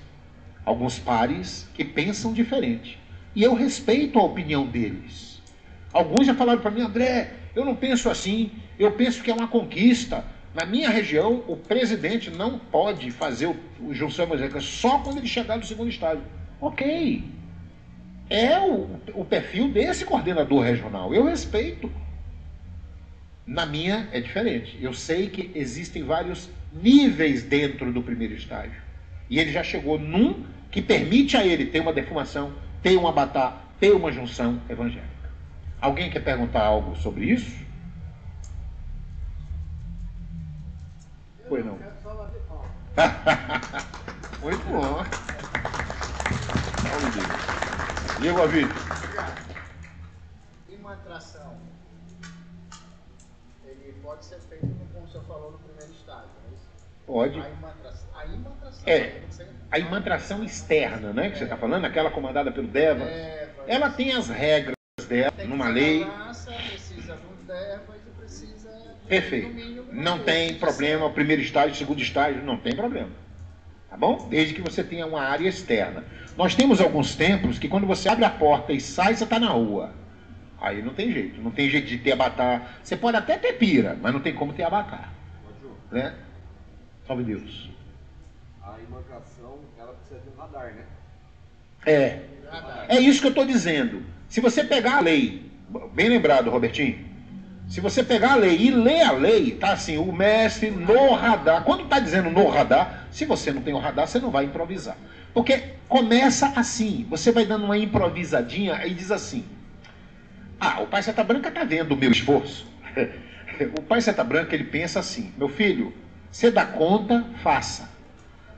alguns pares que pensam diferente. E eu respeito a opinião deles. Alguns já falaram para mim: André, eu não penso assim, eu penso que é uma conquista. Na minha região, o presidente não pode fazer o junção evangélica só quando ele chegar no segundo estágio. Ok. É o perfil desse coordenador regional. Eu respeito. Na minha é diferente. Eu sei que existem vários níveis dentro do primeiro estágio. E ele já chegou num que permite a ele ter uma defumação, ter um abatá, ter uma junção evangélica. Alguém quer perguntar algo sobre isso? Foi não. Muito bom. Diego Avito. Imantração, ele pode ser feito, como o senhor falou, no primeiro estágio, não é isso? Pode. A imantração A imantração externa, né, que você está falando, aquela comandada pelo Deva, ela tem as regras dela, numa lei. Precisa do Deva e precisa... Perfeito. Não tem problema, o primeiro estágio, o segundo estágio, não tem problema. Tá bom? Desde que você tenha uma área externa. Nós temos alguns templos que quando você abre a porta e sai, você está na rua. Aí não tem jeito. Não tem jeito de ter abatá. Você pode até ter pira, mas não tem como ter abatá. Né? Salve Deus. A imantração, ela precisa de um radar, né? É isso que eu estou dizendo. Se você pegar a lei, bem lembrado, Robertinho, se você pegar a lei e ler a lei, tá assim, o mestre no radar. Quando está dizendo no radar, se você não tem o radar, você não vai improvisar. Porque começa assim, você vai dando uma improvisadinha e diz assim: ah, o Pai Seta Branca está vendo o meu esforço. O Pai Seta Branca, ele pensa assim: meu filho, você dá conta, faça.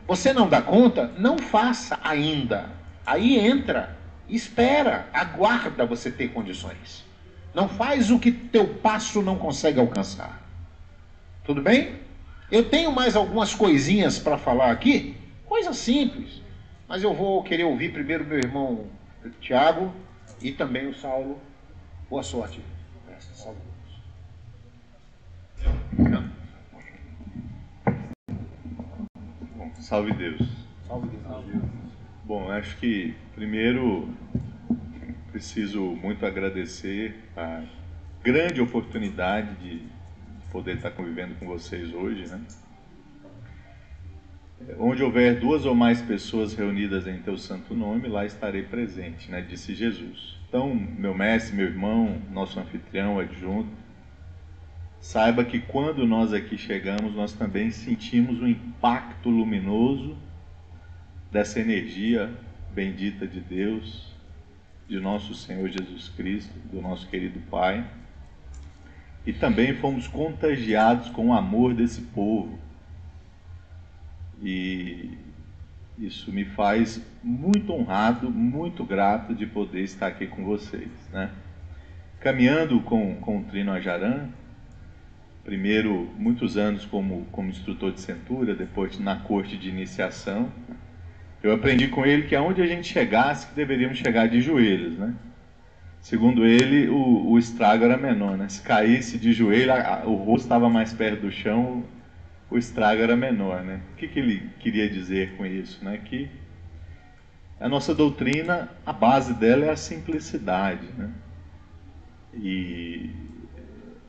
Você não dá conta, não faça ainda. Aí entra, espera, aguarda você ter condições. Não faz o que teu passo não consegue alcançar. Tudo bem? Eu tenho mais algumas coisinhas para falar aqui, coisas simples, mas eu vou querer ouvir primeiro meu irmão Tiago e também o Saulo. Boa sorte. Bom, salve Deus. Salve Deus. Bom, acho que primeiro preciso muito agradecer a grande oportunidade de poder estar convivendo com vocês hoje, né? Onde houver 2 ou mais pessoas reunidas em teu santo nome, lá estarei presente, né? Disse Jesus. Então, meu mestre, meu irmão, nosso anfitrião, adjunto, saiba que quando nós aqui chegamos, nós também sentimos o impacto luminoso dessa energia bendita de Deus, de nosso Senhor Jesus Cristo, do nosso querido Pai, e também fomos contagiados com o amor desse povo. E isso me faz muito honrado, muito grato de poder estar aqui com vocês, né? Caminhando com o Trino Ajaran, primeiro muitos anos como instrutor de centura, depois na corte de iniciação, eu aprendi com ele que aonde a gente chegasse, que deveríamos chegar de joelhos, né? Segundo ele, o estrago era menor, né? Se caísse de joelho, o rosto estava mais perto do chão, o estrago era menor, né? O que ele queria dizer com isso, né? Que a nossa doutrina, a base dela é a simplicidade, né? E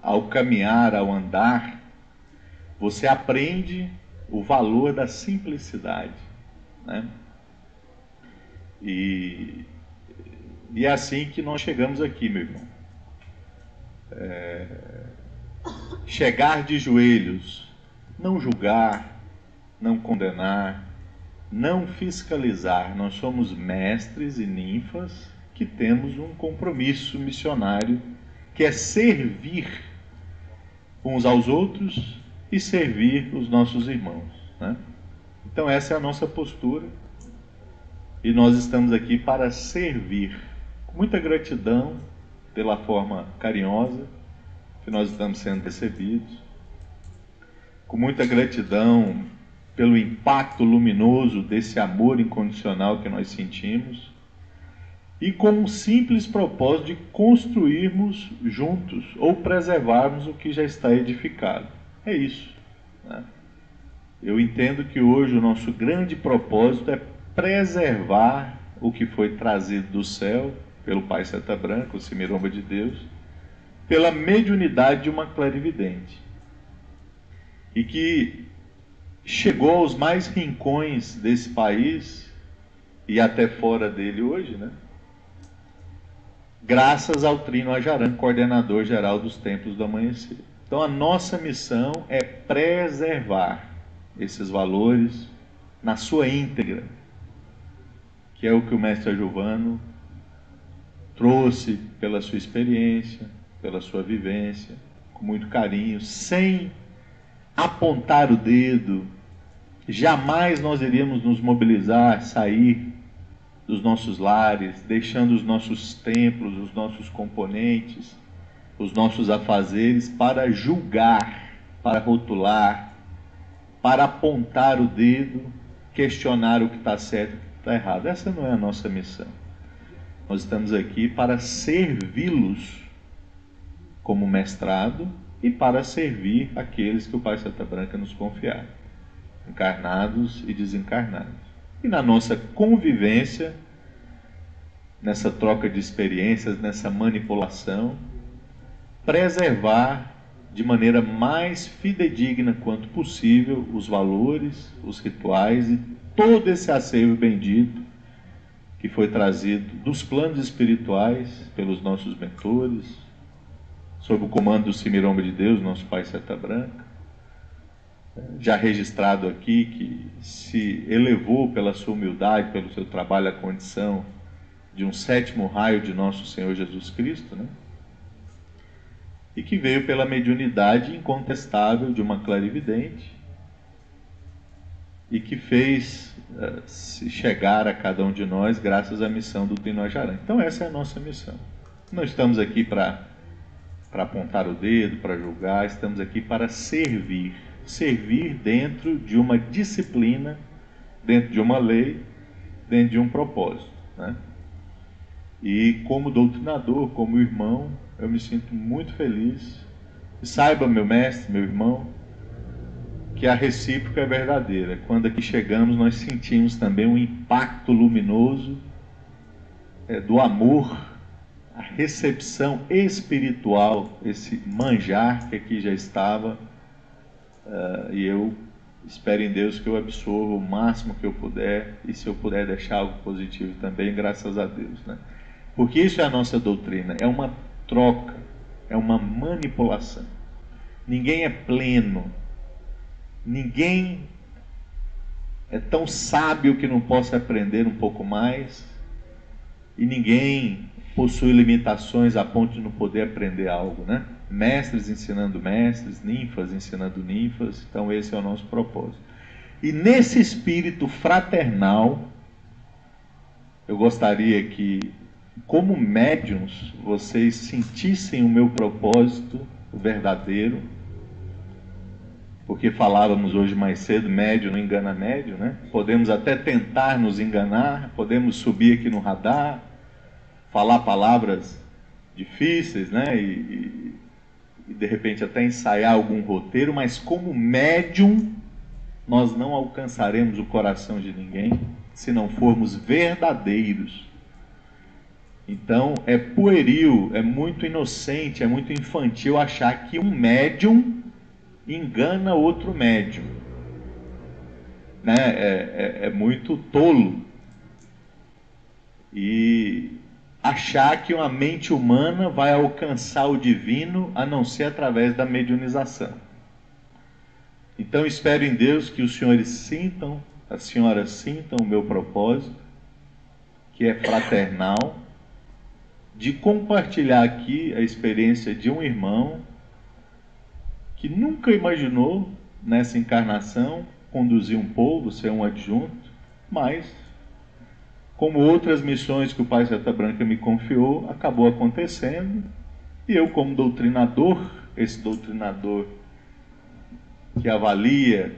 ao caminhar, ao andar, você aprende o valor da simplicidade, né? E é assim que nós chegamos aqui, meu irmão. Chegar de joelhos, não julgar, não condenar, não fiscalizar. Nós somos mestres e ninfas que temos um compromisso missionário, que é servir uns aos outros e servir os nossos irmãos, né? Então essa é a nossa postura e nós estamos aqui para servir, com muita gratidão pela forma carinhosa que nós estamos sendo recebidos, com muita gratidão pelo impacto luminoso desse amor incondicional que nós sentimos, e com um simples propósito de construirmos juntos ou preservarmos o que já está edificado. É isso, né? Eu entendo que hoje o nosso grande propósito é preservar o que foi trazido do céu pelo Pai Seta Branca, o Cimiromba de Deus, pela mediunidade de uma clarividente, e que chegou aos mais rincões desse país e até fora dele hoje, né? Graças ao Trino Ajaran, coordenador geral dos Templos do Amanhecer. Então a nossa missão é preservar esses valores na sua íntegra, que é o que o mestre Giovano trouxe pela sua experiência, pela sua vivência, com muito carinho, sem apontar o dedo. Jamais nós iríamos nos mobilizar, sair dos nossos lares, deixando os nossos templos, os nossos componentes, os nossos afazeres para julgar, para rotular, para apontar o dedo, questionar o que está certo e o que está errado. Essa não é a nossa missão. Nós estamos aqui para servi-los como mestrado e para servir aqueles que o Pai Seta Branca nos confiar, encarnados e desencarnados. E na nossa convivência, nessa troca de experiências, nessa manipulação, preservar de maneira mais fidedigna quanto possível os valores, os rituais e todo esse acervo bendito que foi trazido dos planos espirituais pelos nossos mentores, sob o comando do Cimiromba de Deus, nosso Pai Seta Branca, já registrado aqui, que se elevou pela sua humildade, pelo seu trabalho à condição de um 7º raio de nosso Senhor Jesus Cristo, né? E que veio pela mediunidade incontestável de uma clarividente e que fez se chegar a cada um de nós graças à missão do Trino Ajaran. Então essa é a nossa missão. Não estamos aqui para apontar o dedo, para julgar, estamos aqui para servir. Servir dentro de uma disciplina, dentro de uma lei, dentro de um propósito, né? E como doutrinador, como irmão, eu me sinto muito feliz. E saiba, meu mestre, meu irmão, que a recíproca é verdadeira. Quando aqui chegamos, nós sentimos também um impacto luminoso do amor, a recepção espiritual, esse manjar que aqui já estava. E eu espero em Deus que eu absorva o máximo que eu puder, e se eu puder deixar algo positivo também, graças a Deus, né? Porque isso é a nossa doutrina, é uma troca, é uma manipulação. Ninguém é pleno, ninguém é tão sábio que não possa aprender um pouco mais, e ninguém possui limitações a ponto de não poder aprender algo, né? Mestres ensinando mestres, ninfas ensinando ninfas, então esse é o nosso propósito. E nesse espírito fraternal, eu gostaria que, como médiuns, vocês sentissem o meu propósito verdadeiro, porque falávamos hoje mais cedo, médium não engana médium, né? Podemos até tentar nos enganar, podemos subir aqui no radar, falar palavras difíceis, né? E de repente até ensaiar algum roteiro, mas como médium, nós não alcançaremos o coração de ninguém se não formos verdadeiros. Então é pueril, é muito inocente, é muito infantil achar que um médium engana outro médium, né? É muito tolo e achar que uma mente humana vai alcançar o divino a não ser através da mediunização. Então espero em Deus que os senhores sintam, as senhoras sintam o meu propósito, que é fraternal, de compartilhar aqui a experiência de um irmão que nunca imaginou nessa encarnação conduzir um povo, ser um adjunto, mas, como outras missões que o Pai Seta Branca me confiou, acabou acontecendo, e eu, como doutrinador, esse doutrinador que avalia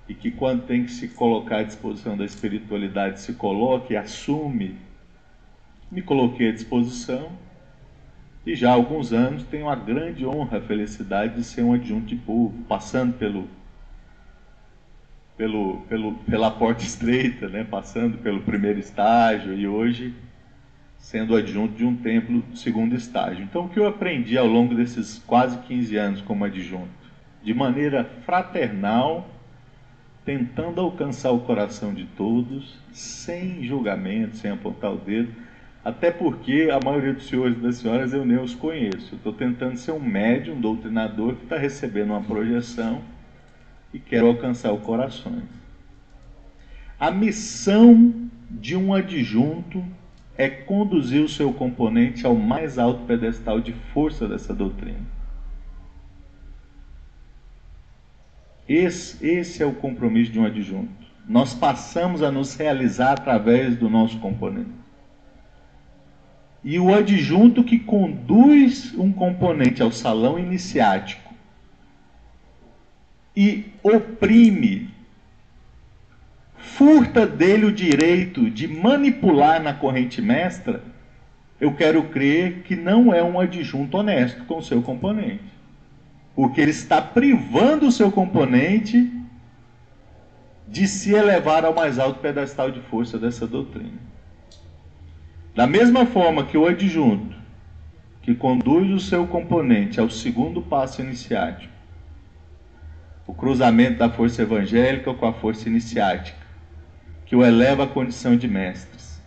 e que, quando tem que se colocar à disposição da espiritualidade, se coloca e assume, me coloquei à disposição, e já há alguns anos tenho a grande honra, a felicidade de ser um adjunto de povo, passando pela porta estreita, né? Passando pelo primeiro estágio e hoje sendo adjunto de um templo do segundo estágio. Então, o que eu aprendi ao longo desses quase 15 anos como adjunto? De maneira fraternal, tentando alcançar o coração de todos, sem julgamento, sem apontar o dedo, até porque a maioria dos senhores e das senhoras eu nem os conheço. Eu estou tentando ser um médium, um doutrinador que está recebendo uma projeção e quero alcançar os corações. A missão de um adjunto é conduzir o seu componente ao mais alto pedestal de força dessa doutrina. Esse é o compromisso de um adjunto. Nós passamos a nos realizar através do nosso componente. E o adjunto que conduz um componente ao salão iniciático e oprime, furta dele o direito de manipular na corrente mestra, eu quero crer que não é um adjunto honesto com o seu componente. Porque ele está privando o seu componente de se elevar ao mais alto pedestal de força dessa doutrina. Da mesma forma que o adjunto, que conduz o seu componente ao segundo passo iniciático, o cruzamento da força evangélica com a força iniciática, que o eleva à condição de mestres,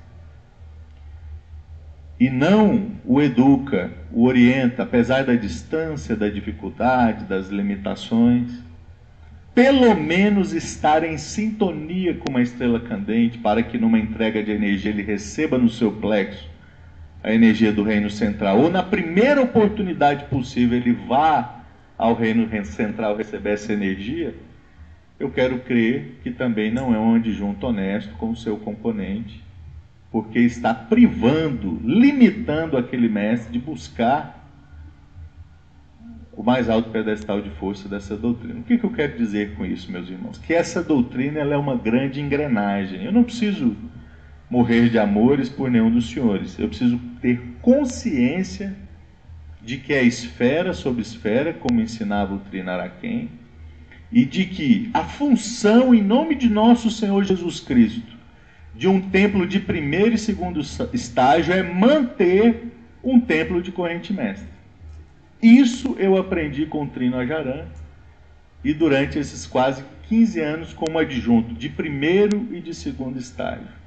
e não o educa, o orienta, apesar da distância, da dificuldade, das limitações, pelo menos estar em sintonia com uma estrela candente, para que numa entrega de energia ele receba no seu plexo a energia do reino central, ou na primeira oportunidade possível ele vá ao reino central receber essa energia. Eu quero crer que também não é um adjunto honesto com o seu componente, porque está privando, limitando aquele mestre de buscar o mais alto pedestal de força dessa doutrina. O que eu quero dizer com isso, meus irmãos? Que essa doutrina ela é uma grande engrenagem. Eu não preciso morrer de amores por nenhum dos senhores. Eu preciso ter consciência de que é esfera sobre esfera, como ensinava o Trinaraquém, e de que a função, em nome de nosso Senhor Jesus Cristo, de um templo de primeiro e segundo estágio é manter um templo de corrente mestra. Isso eu aprendi com o Trino Ajaran e durante esses quase 15 anos como adjunto de primeiro e de segundo estágio.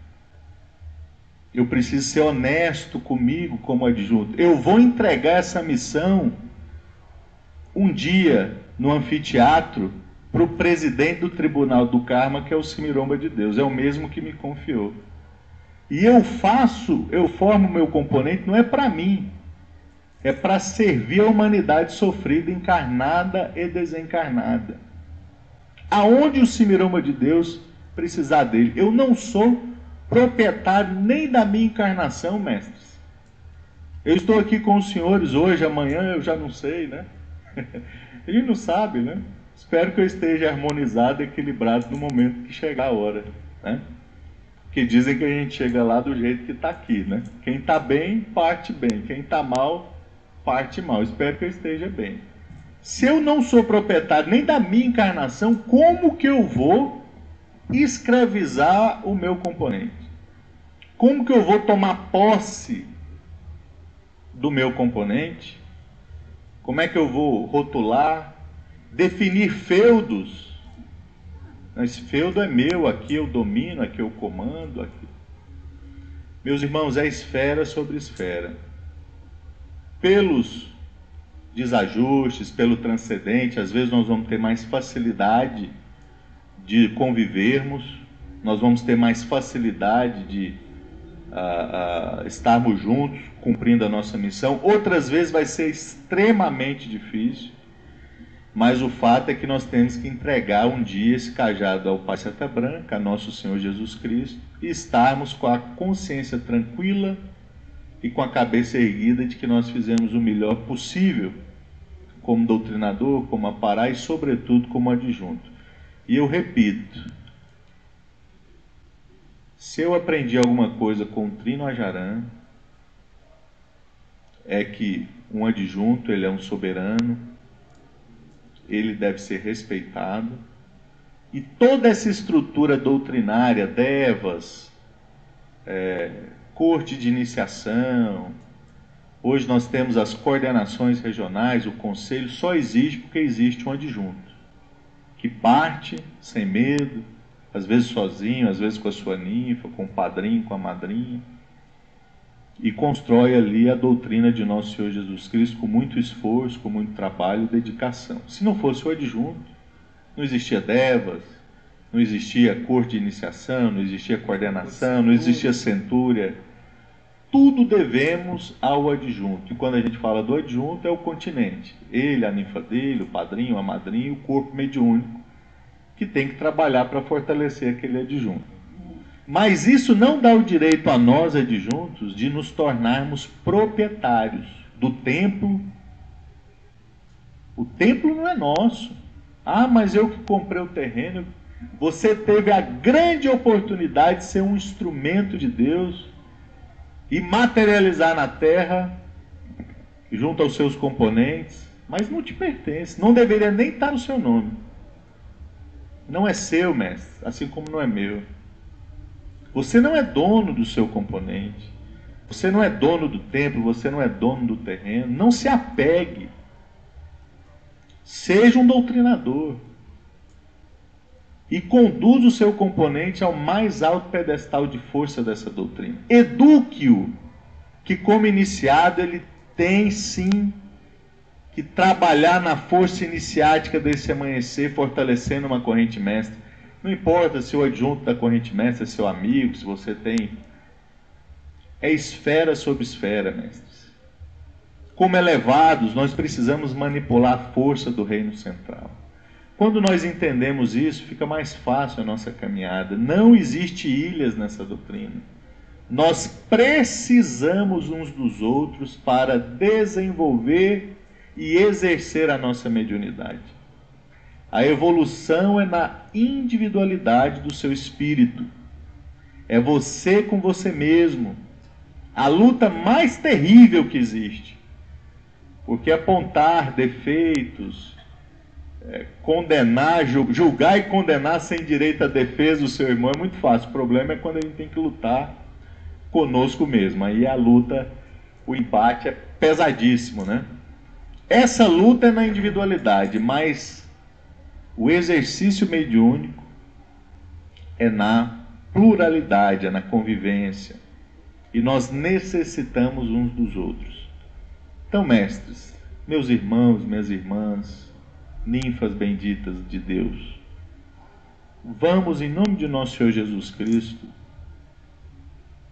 Eu preciso ser honesto comigo como adjunto. Eu vou entregar essa missão um dia no anfiteatro para o presidente do Tribunal do Karma, que é o Simiromba de Deus, é o mesmo que me confiou. E eu formo meu componente, não é para mim, é para servir a humanidade sofrida, encarnada e desencarnada. Aonde o Simiromba de Deus precisar dele. Eu não sou proprietário nem da minha encarnação, mestres. Eu estou aqui com os senhores hoje, amanhã eu já não sei, né? A gente não sabe, né? Espero que eu esteja harmonizado e equilibrado no momento que chegar a hora, né? Porque dizem que a gente chega lá do jeito que está aqui, né? Quem está bem, parte bem. Quem está mal, parte mal. Espero que eu esteja bem. Se eu não sou proprietário nem da minha encarnação, como que eu vou escravizar o meu componente? Como que eu vou tomar posse do meu componente? Como é que eu vou rotular, definir feudos? Esse feudo é meu, aqui eu domino, aqui eu comando, aqui. Meus irmãos, é esfera sobre esfera. Pelos desajustes, pelo transcendente, às vezes nós vamos ter mais facilidade de convivermos, nós vamos ter mais facilidade de estarmos juntos, cumprindo a nossa missão. Outras vezes vai ser extremamente difícil. Mas o fato é que nós temos que entregar um dia esse cajado ao Pai Seta Branca, a nosso Senhor Jesus Cristo, e estarmos com a consciência tranquila e com a cabeça erguida de que nós fizemos o melhor possível como doutrinador, como apará e, sobretudo, como adjunto. E eu repito, se eu aprendi alguma coisa com o Trino Ajaran, é que um adjunto, ele é um soberano, ele deve ser respeitado, e toda essa estrutura doutrinária, devas, corte de iniciação, hoje nós temos as coordenações regionais, o conselho, só existe porque existe um adjunto, que parte sem medo, às vezes sozinho, às vezes com a sua ninfa, com o padrinho, com a madrinha, e constrói ali a doutrina de nosso Senhor Jesus Cristo com muito esforço, com muito trabalho e dedicação. Se não fosse o adjunto, não existia devas, não existia corte de iniciação, não existia coordenação, não existia centúria. Tudo devemos ao adjunto. E quando a gente fala do adjunto, é o continente. Ele, a ninfa dele, o padrinho, a madrinha e o corpo mediúnico, que tem que trabalhar para fortalecer aquele adjunto. Mas isso não dá o direito a nós, adjuntos, de nos tornarmos proprietários do templo. O templo não é nosso. Ah, mas eu que comprei o terreno. Você teve a grande oportunidade de ser um instrumento de Deus e materializar na terra, junto aos seus componentes, mas não te pertence, não deveria nem estar no seu nome. Não é seu, mestre, assim como não é meu. Você não é dono do seu componente, você não é dono do templo, você não é dono do terreno. Não se apegue. Seja um doutrinador e conduza o seu componente ao mais alto pedestal de força dessa doutrina. Eduque-o, que como iniciado ele tem sim que trabalhar na força iniciática desse amanhecer, fortalecendo uma corrente mestra. Não importa se o adjunto da corrente mestra é seu amigo, se você tem... É esfera sobre esfera, mestres. Como elevados, nós precisamos manipular a força do reino central. Quando nós entendemos isso, fica mais fácil a nossa caminhada. Não existe ilhas nessa doutrina. Nós precisamos uns dos outros para desenvolver e exercer a nossa mediunidade. A evolução é na individualidade do seu espírito. É você com você mesmo. A luta mais terrível que existe. Porque apontar defeitos, condenar, julgar e condenar sem direito à defesa do seu irmão é muito fácil. O problema é quando a gente tem que lutar conosco mesmo. Aí a luta, o embate é pesadíssimo, né? Essa luta é na individualidade, mas o exercício mediúnico é na pluralidade, é na convivência. E nós necessitamos uns dos outros. Então, mestres, meus irmãos, minhas irmãs, ninfas benditas de Deus, vamos, em nome de nosso Senhor Jesus Cristo,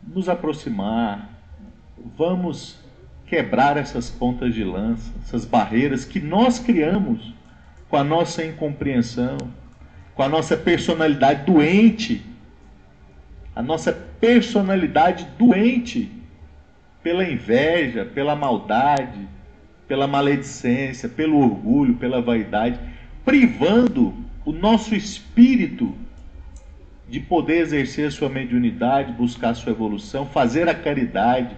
nos aproximar, vamos quebrar essas pontas de lança, essas barreiras que nós criamos com a nossa incompreensão, com a nossa personalidade doente, a nossa personalidade doente pela inveja, pela maldade, pela maledicência, pelo orgulho, pela vaidade, privando o nosso espírito de poder exercer sua mediunidade, buscar sua evolução, fazer a caridade.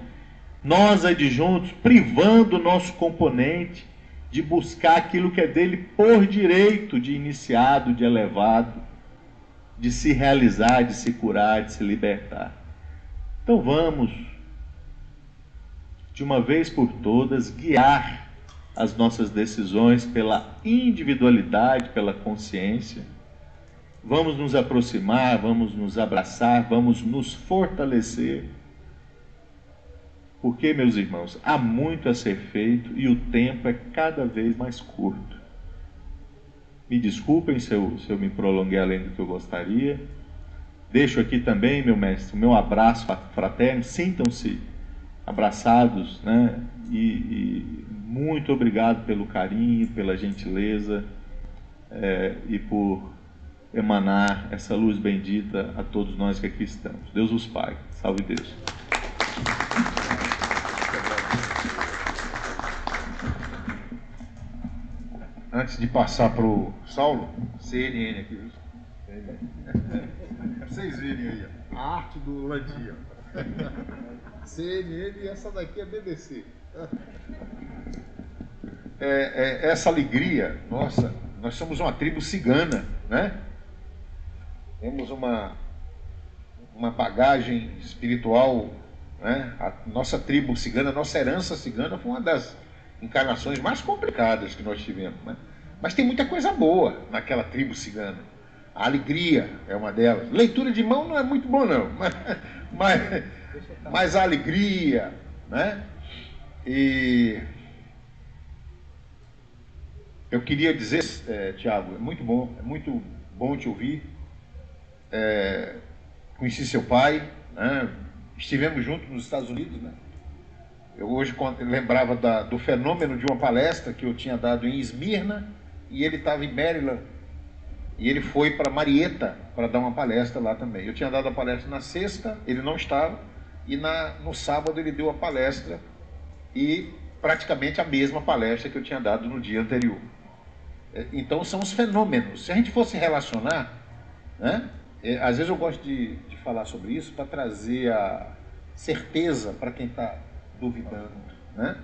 Nós, adjuntos, privando o nosso componente de buscar aquilo que é dele por direito de iniciado, de elevado, de se realizar, de se curar, de se libertar. Então vamos, de uma vez por todas, guiar as nossas decisões pela individualidade, pela consciência. Vamos nos aproximar, vamos nos abraçar, vamos nos fortalecer. Porque, meus irmãos, há muito a ser feito e o tempo é cada vez mais curto. Me desculpem se eu me prolonguei além do que eu gostaria. Deixo aqui também, meu mestre, meu abraço fraterno. Sintam-se abraçados, né? E muito obrigado pelo carinho, pela gentileza e por emanar essa luz bendita a todos nós que aqui estamos. Deus os pague. Salve Deus. Antes de passar para o Saulo, CNN aqui, viu? Vocês virem aí, ó, a arte do Landia. CNN e essa daqui é BBC. Essa alegria, nossa, nós somos uma tribo cigana, né? Temos uma bagagem espiritual, né? A nossa tribo cigana, a nossa herança cigana foi uma das encarnações mais complicadas que nós tivemos, né? Mas tem muita coisa boa naquela tribo cigana. A alegria é uma delas. Leitura de mão não é muito bom não, mas a alegria, né? E eu queria dizer, Tiago, é muito bom te ouvir. Conheci seu pai, né? Estivemos juntos nos Estados Unidos, né? Eu hoje lembrava do fenômeno de uma palestra que eu tinha dado em Esmirna e ele estava em Maryland e ele foi para Marietta para dar uma palestra lá também. Eu tinha dado a palestra na sexta, ele não estava, e no sábado ele deu a palestra e praticamente a mesma palestra que eu tinha dado no dia anterior. Então são os fenômenos. Se a gente fosse relacionar, né? Às vezes eu gosto de falar sobre isso para trazer a certeza para quem está duvidando, né?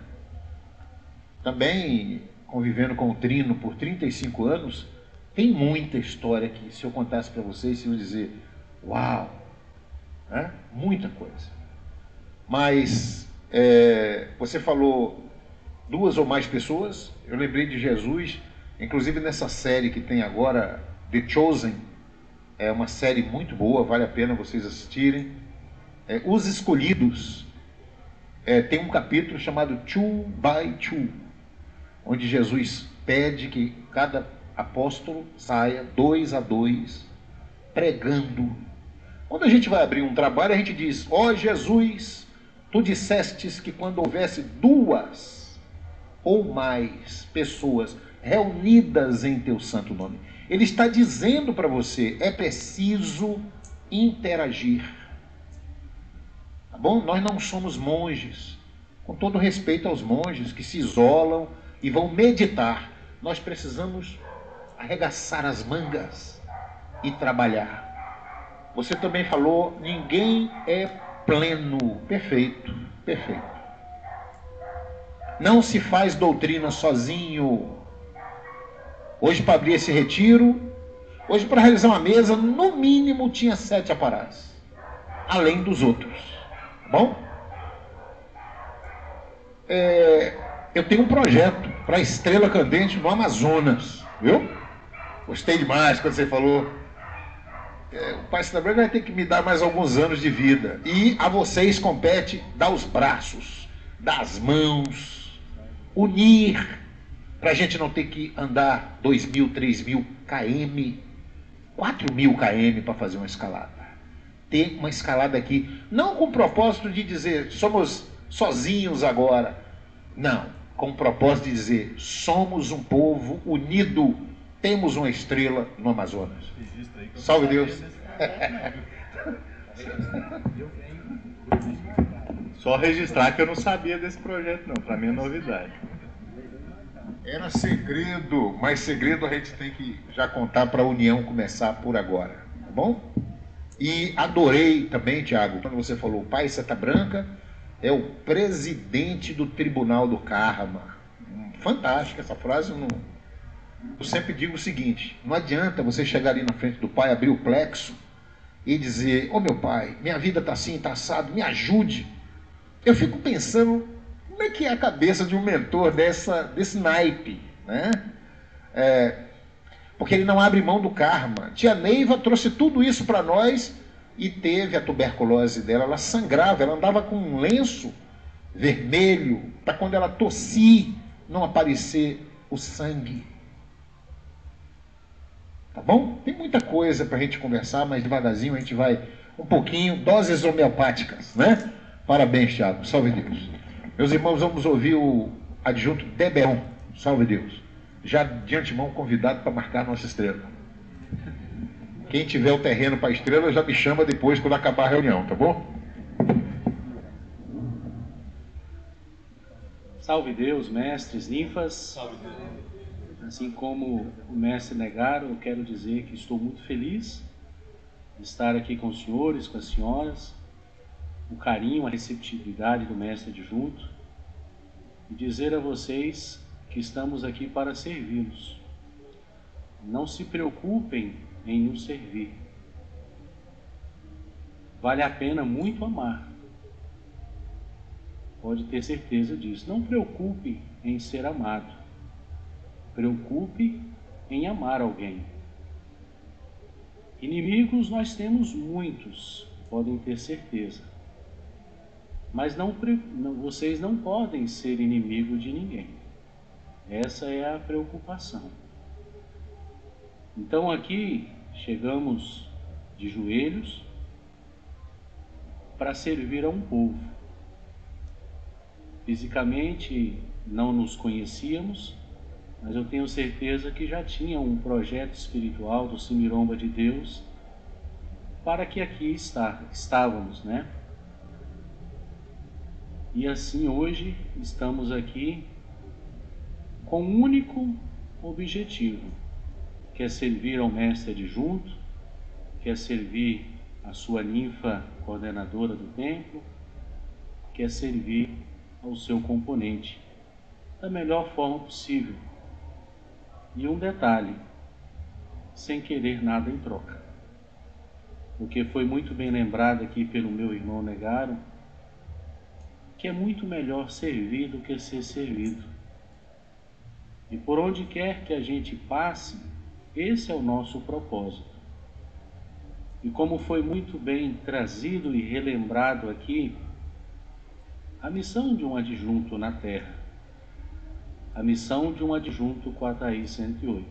Também convivendo com o Trino por 35 anos, tem muita história que se eu contasse para vocês, eu ia dizer, uau, né? Muita coisa. Mas você falou 2 ou mais pessoas, eu lembrei de Jesus, inclusive nessa série que tem agora, The Chosen, é uma série muito boa, vale a pena vocês assistirem. Os Escolhidos, tem um capítulo chamado 2 by 2, onde Jesus pede que cada apóstolo saia 2 a 2, pregando. Quando a gente vai abrir um trabalho, a gente diz, ó Jesus, tu dissestes que quando houvesse 2 ou mais pessoas reunidas em teu santo nome, ele está dizendo para você, é preciso interagir. Tá bom? Nós não somos monges. Com todo respeito aos monges que se isolam e vão meditar. Nós precisamos arregaçar as mangas e trabalhar. Você também falou, ninguém é pleno. Perfeito, perfeito. Não se faz doutrina sozinho. Hoje, para abrir esse retiro, hoje para realizar uma mesa, no mínimo tinha 7 aparatos, além dos outros. Tá bom? Eu tenho um projeto para a Estrela Candente no Amazonas, viu? Gostei demais quando você falou. O Pai Cidadão vai ter que me dar mais alguns anos de vida. E a vocês compete dar os braços, dar as mãos, unir, para a gente não ter que andar 2.000, 3.000 km, 4.000 km para fazer uma escalada. Ter uma escalada aqui, não com o propósito de dizer somos sozinhos agora, não, com o propósito de dizer somos um povo unido, temos uma estrela no Amazonas. Salve Deus! Só registrar que eu não sabia desse projeto não, para mim é novidade. Era segredo, mas segredo a gente tem que já contar para a união começar por agora, tá bom? E adorei também, Tiago, quando você falou, Pai Seta Branca é o presidente do Tribunal do Karma. Fantástica essa frase. Eu sempre digo o seguinte, não adianta você chegar ali na frente do Pai, abrir o plexo e dizer, ô meu Pai, minha vida está assim, está assado, me ajude. Eu fico pensando, como é que é a cabeça de um mentor desse naipe, né? Porque ele não abre mão do karma. Tia Neiva trouxe tudo isso para nós e teve a tuberculose dela, ela sangrava, ela andava com um lenço vermelho para quando ela tossia não aparecer o sangue. Tá bom? Tem muita coisa para a gente conversar, mas devagarzinho a gente vai um pouquinho, doses homeopáticas, né? Parabéns, Thiago. Salve Deus. Meus irmãos, vamos ouvir adjunto Debeon, salve Deus. Já de antemão convidado para marcar nossa estrela. Quem tiver o terreno para a estrela já me chama depois quando acabar a reunião, tá bom? Salve Deus, mestres, ninfas. Salve Deus. Assim como o mestre Negaro, eu quero dizer que estou muito feliz de estar aqui com os senhores, com as senhoras, o carinho, a receptividade do mestre adjunto, e dizer a vocês que estamos aqui para servi-los. Não se preocupem em nos servir. Vale a pena muito amar. Pode ter certeza disso. Não preocupe em ser amado. Preocupe em amar alguém. Inimigos nós temos muitos, podem ter certeza. Mas vocês não podem ser inimigo de ninguém. Essa é a preocupação. Então aqui chegamos de joelhos para servir a um povo. Fisicamente não nos conhecíamos, mas eu tenho certeza que já tinha um projeto espiritual do Cimiromba de Deus para que aqui estávamos, né? E assim hoje estamos aqui com um único objetivo, que é servir ao mestre adjunto, que é servir a sua ninfa coordenadora do templo, que é servir ao seu componente da melhor forma possível. E um detalhe, sem querer nada em troca, porque foi muito bem lembrado aqui pelo meu irmão Negaro, que é muito melhor servir do que ser servido. E por onde quer que a gente passe, esse é o nosso propósito. E como foi muito bem trazido e relembrado aqui, a missão de um adjunto na Terra, a missão de um adjunto com a TAI 108.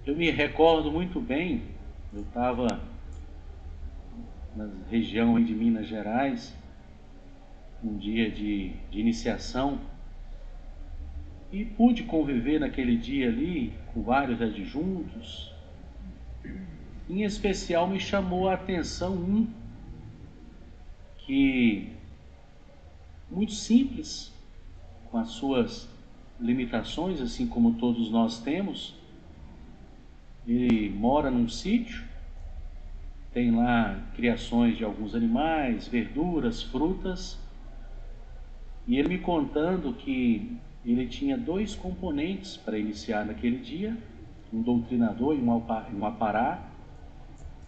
Eu me recordo muito bem, eu estava na região de Minas Gerais, um dia de iniciação, e pude conviver naquele dia ali com vários adjuntos. Em especial me chamou a atenção um que, muito simples, com as suas limitações, assim como todos nós temos. Ele mora num sítio, tem lá criações de alguns animais, verduras, frutas, e ele me contando que ele tinha 2 componentes para iniciar naquele dia, um doutrinador e um apará.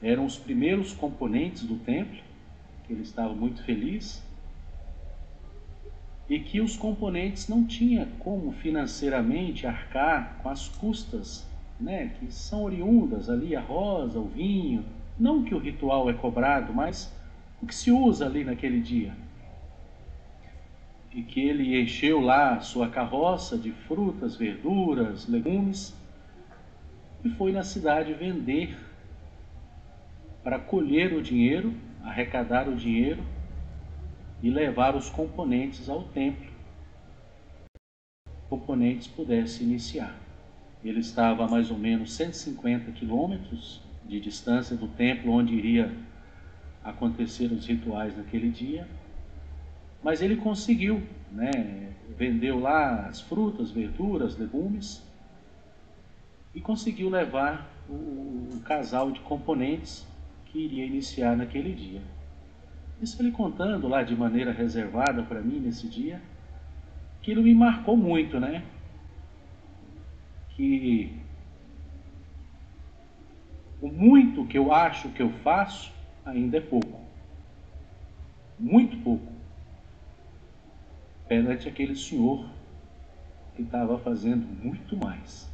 Eram os primeiros componentes do templo, que ele estava muito feliz, e que os componentes não tinham como financeiramente arcar com as custas, né, que são oriundas ali, a rosa, o vinho, não que o ritual é cobrado, mas o que se usa ali naquele dia. E que ele encheu lá a sua carroça de frutas, verduras, legumes, e foi na cidade vender para colher o dinheiro, arrecadar o dinheiro e levar os componentes ao templo. Os componentes pudessem iniciar. Ele estava a mais ou menos 150 quilômetros de distância do templo onde iria acontecer os rituais naquele dia, mas ele conseguiu, né? Vendeu lá as frutas, verduras, legumes e conseguiu levar o casal de componentes que iria iniciar naquele dia. Isso ele contando lá de maneira reservada para mim nesse dia, aquilo me marcou muito, né? Que o muito que eu acho que eu faço ainda é pouco, muito pouco, perante aquele senhor que estava fazendo muito mais.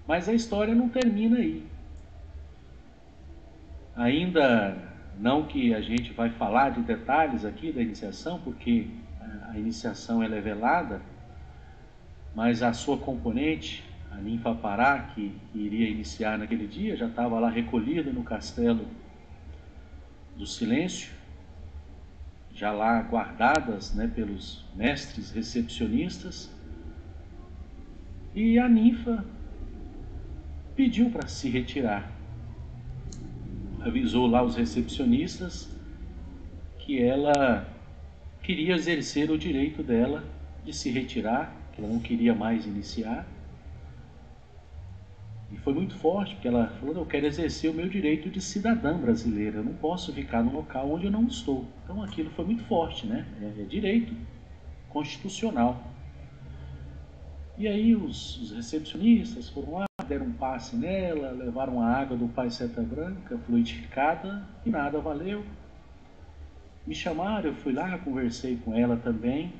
Mas a história não termina aí. Ainda não que a gente vai falar de detalhes aqui da iniciação, porque a iniciação ela é velada, mas a sua componente, a ninfa Apará, que iria iniciar naquele dia, já estava lá recolhida no castelo do silêncio, já lá guardadas, né, pelos mestres recepcionistas, e a ninfa pediu para se retirar. Avisou lá os recepcionistas que ela queria exercer o direito dela de se retirar, que ela não queria mais iniciar. E foi muito forte, porque ela falou: eu quero exercer o meu direito de cidadã brasileira, eu não posso ficar num local onde eu não estou. Então aquilo foi muito forte, né? É direito constitucional. E aí os recepcionistas foram lá, deram um passe nela, levaram a água do Pai Seta Branca, fluidificada, e nada valeu. Me chamaram, eu fui lá, conversei com ela também,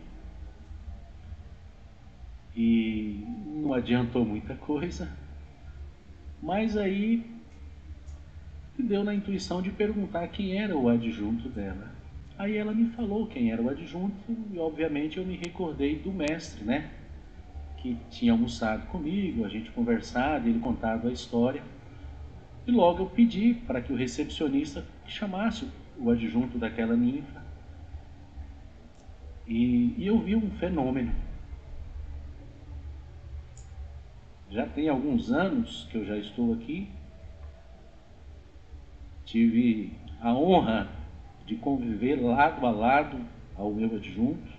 e não adiantou muita coisa. Mas aí me deu na intuição de perguntar quem era o adjunto dela. Aí ela me falou quem era o adjunto, e obviamente eu me recordei do mestre, né? Que tinha almoçado comigo, a gente conversado, ele contava a história. E logo eu pedi para que o recepcionista chamasse o adjunto daquela ninfa. E eu vi um fenômeno. Já tem alguns anos que eu já estou aqui. Tive a honra de conviver lado a lado ao meu adjunto.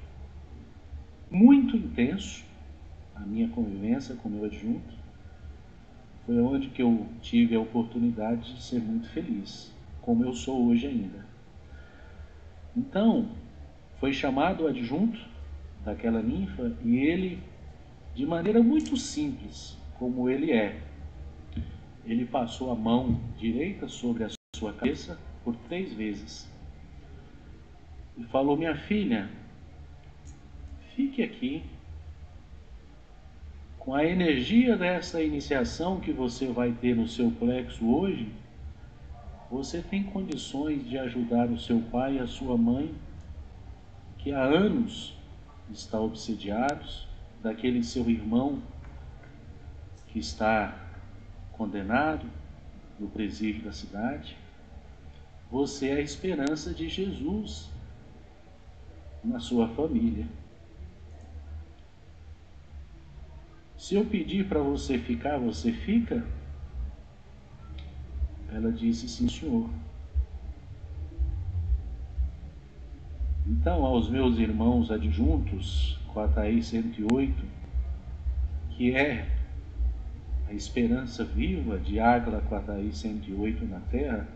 Muito intenso a minha convivência com o meu adjunto. Foi onde que eu tive a oportunidade de ser muito feliz, como eu sou hoje ainda. Então, foi chamado o adjunto daquela ninfa e ele, de maneira muito simples, como ele é, ele passou a mão direita sobre a sua cabeça por 3 vezes e falou: minha filha, fique aqui. Com a energia dessa iniciação que você vai ter no seu plexo hoje, você tem condições de ajudar o seu pai e a sua mãe, que há anos estão obsediados, daquele seu irmão que está condenado no presídio da cidade. Você é a esperança de Jesus na sua família. Se eu pedir para você ficar, você fica? Ela disse: sim, senhor. Então, aos meus irmãos adjuntos, Quataí 108, que é a esperança viva de Águila Quataí 108 na Terra,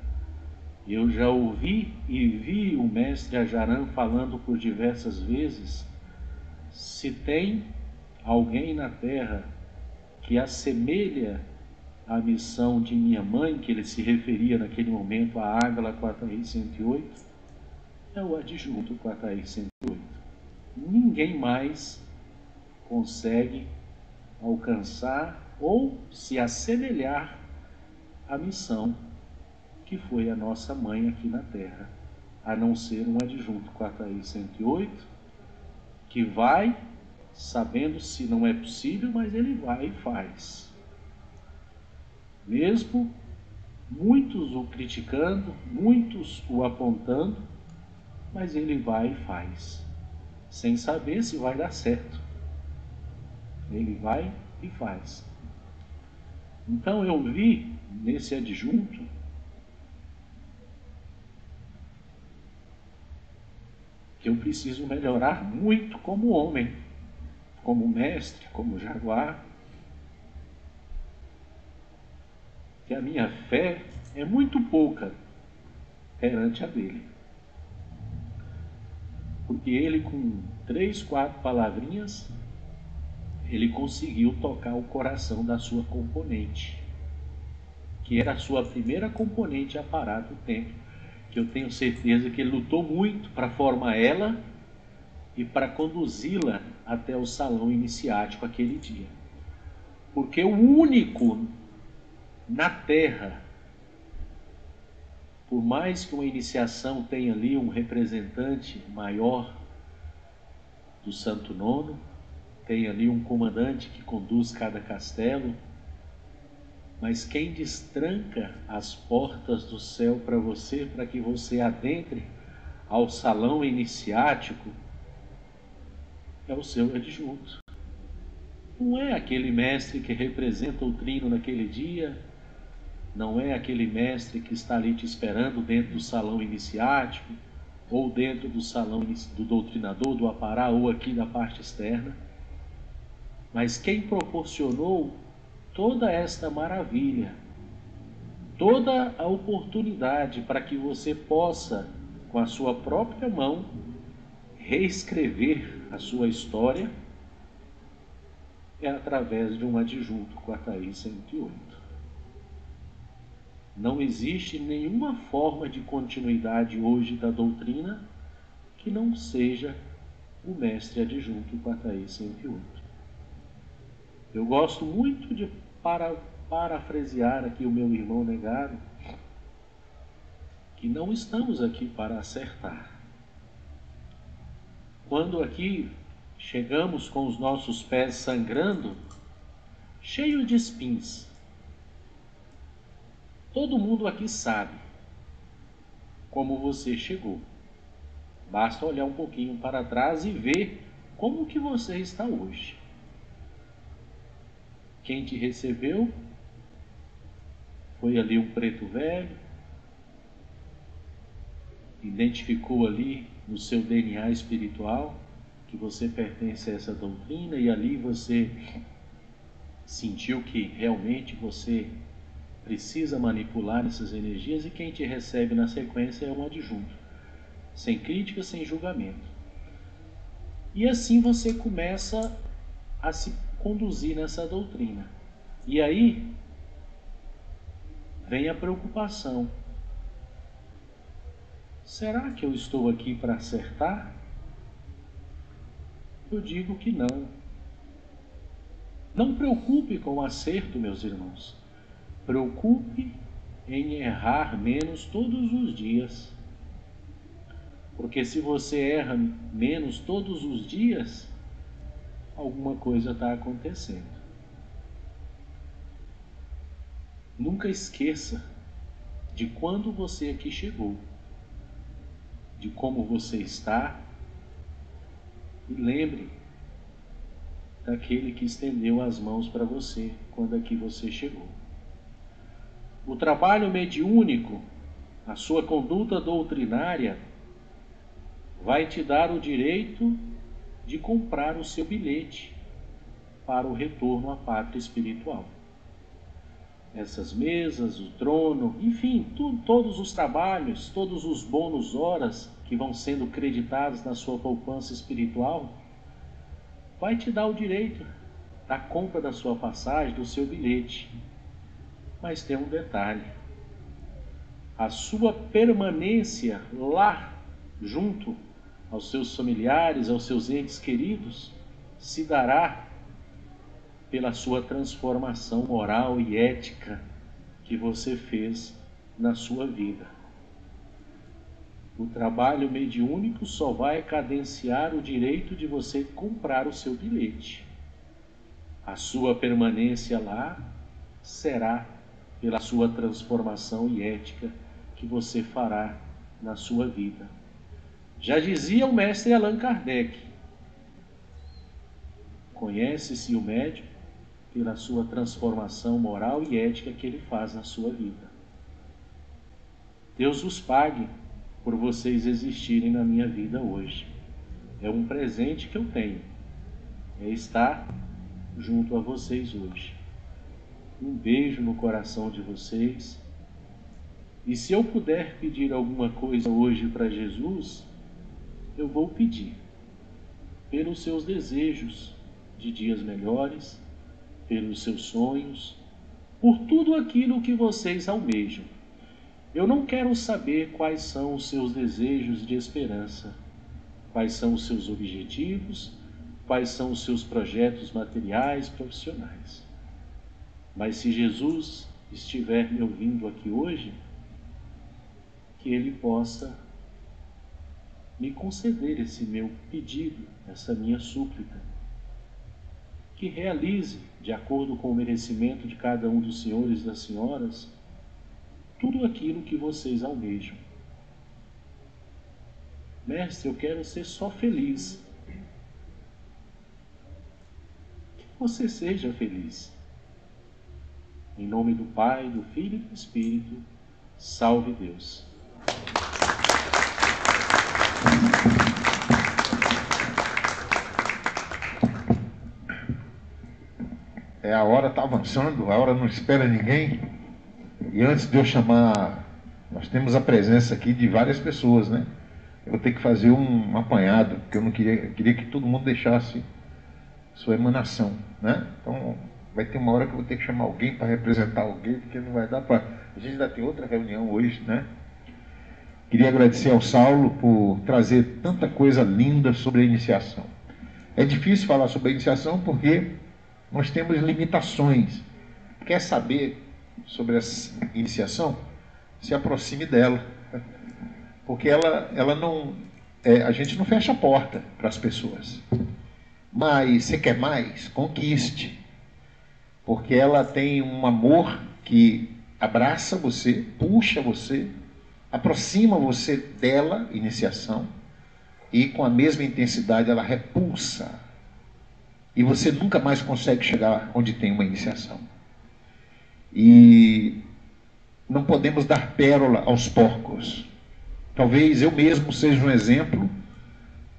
eu já ouvi e vi o mestre Ajaran falando por diversas vezes: se tem alguém na Terra que assemelha a missão de minha mãe, que ele se referia naquele momento a Águila Quataí 108, é o adjunto Quataí 108. Ninguém mais consegue alcançar ou se assemelhar à missão que foi a nossa mãe aqui na Terra, a não ser um adjunto Quataí 108, que vai, sabendo se não é possível, mas ele vai e faz. Mesmo muitos o criticando, muitos o apontando, mas ele vai e faz, sem saber se vai dar certo. Ele vai e faz. Então eu vi nesse adjunto que eu preciso melhorar muito como homem, como mestre, como jaguar, que a minha fé é muito pouca perante a dele. Porque ele, com 3, 4 palavrinhas, ele conseguiu tocar o coração da sua componente, que era a sua primeira componente a parar do templo, que eu tenho certeza que ele lutou muito para formar ela e para conduzi-la até o salão iniciático aquele dia. Porque o único na Terra, por mais que uma iniciação tenha ali um representante maior do Santo Nono, tem ali um comandante que conduz cada castelo, mas quem destranca as portas do céu para você, para que você adentre ao salão iniciático é o seu adjunto. Não é aquele mestre que representa o trino naquele dia, não é aquele mestre que está ali te esperando dentro do salão iniciático, ou dentro do salão do doutrinador, do apará, ou aqui na parte externa. Mas quem proporcionou toda esta maravilha, toda a oportunidade para que você possa, com a sua própria mão, reescrever a sua história, é através de um adjunto Quartaí 108. Não existe nenhuma forma de continuidade hoje da doutrina que não seja o mestre adjunto Quartaí 108. Eu gosto muito de parafrasear aqui o meu irmão negado, que não estamos aqui para acertar. Quando aqui chegamos com os nossos pés sangrando, cheios de espinhos, todo mundo aqui sabe como você chegou. Basta olhar um pouquinho para trás e ver como que você está hoje. Quem te recebeu foi ali um preto velho, identificou ali no seu DNA espiritual que você pertence a essa doutrina, e ali você sentiu que realmente você precisa manipular essas energias, e quem te recebe na sequência é um adjunto, sem crítica, sem julgamento. E assim você começa a se conduzir nessa doutrina. E aí vem a preocupação. Será que eu estou aqui para acertar? Eu digo que não. Não preocupe com o acerto, meus irmãos. Preocupe em errar menos todos os dias. Porque se você erra menos todos os dias, alguma coisa está acontecendo. Nunca esqueça de quando você aqui chegou, de como você está, e lembre daquele que estendeu as mãos para você quando aqui você chegou. O trabalho mediúnico, a sua conduta doutrinária, vai te dar o direito de comprar o seu bilhete para o retorno à pátria espiritual. Essas mesas, o trono, enfim, todos os trabalhos, todos os bônus horas que vão sendo creditados na sua poupança espiritual, vai te dar o direito da compra da sua passagem, do seu bilhete. Mas tem um detalhe: a sua permanência lá, junto aos seus familiares, aos seus entes queridos, se dará pela sua transformação moral e ética que você fez na sua vida. O trabalho mediúnico só vai cadenciar o direito de você comprar o seu bilhete. A sua permanência lá será pela sua transformação e ética que você fará na sua vida. Já dizia o mestre Allan Kardec: conhece-se o médium pela sua transformação moral e ética que ele faz na sua vida. Deus os pague por vocês existirem na minha vida hoje. É um presente que eu tenho, é estar junto a vocês hoje. Um beijo no coração de vocês. E se eu puder pedir alguma coisa hoje para Jesus, eu vou pedir pelos seus desejos de dias melhores, pelos seus sonhos, por tudo aquilo que vocês almejam. Eu não quero saber quais são os seus desejos de esperança, quais são os seus objetivos, quais são os seus projetos materiais, profissionais. Mas se Jesus estiver me ouvindo aqui hoje, que Ele possa me conceder esse meu pedido, essa minha súplica, que realize, de acordo com o merecimento de cada um dos senhores e das senhoras, tudo aquilo que vocês almejam. Mestre, eu quero ser só feliz. Que você seja feliz. Em nome do Pai, do Filho e do Espírito, salve Deus. A hora está avançando, a hora não espera ninguém. E antes de eu chamar, nós temos a presença aqui de várias pessoas, né? Eu vou ter que fazer um apanhado, porque eu não queria que todo mundo deixasse sua emanação, né? Então vai ter uma hora que eu vou ter que chamar alguém para representar alguém, porque não vai dar para... A gente ainda tem outra reunião hoje, né? Queria agradecer ao Saulo por trazer tanta coisa linda sobre a iniciação. É difícil falar sobre a iniciação porque nós temos limitações. Quer saber sobre essa iniciação? Se aproxime dela. Porque ela não... a gente não fecha a porta para as pessoas. Mas você quer mais? Conquiste. Porque ela tem um amor que abraça você, puxa você, aproxima você dela, iniciação, e com a mesma intensidade ela repulsa. E você nunca mais consegue chegar onde tem uma iniciação. E não podemos dar pérola aos porcos. Talvez eu mesmo seja um exemplo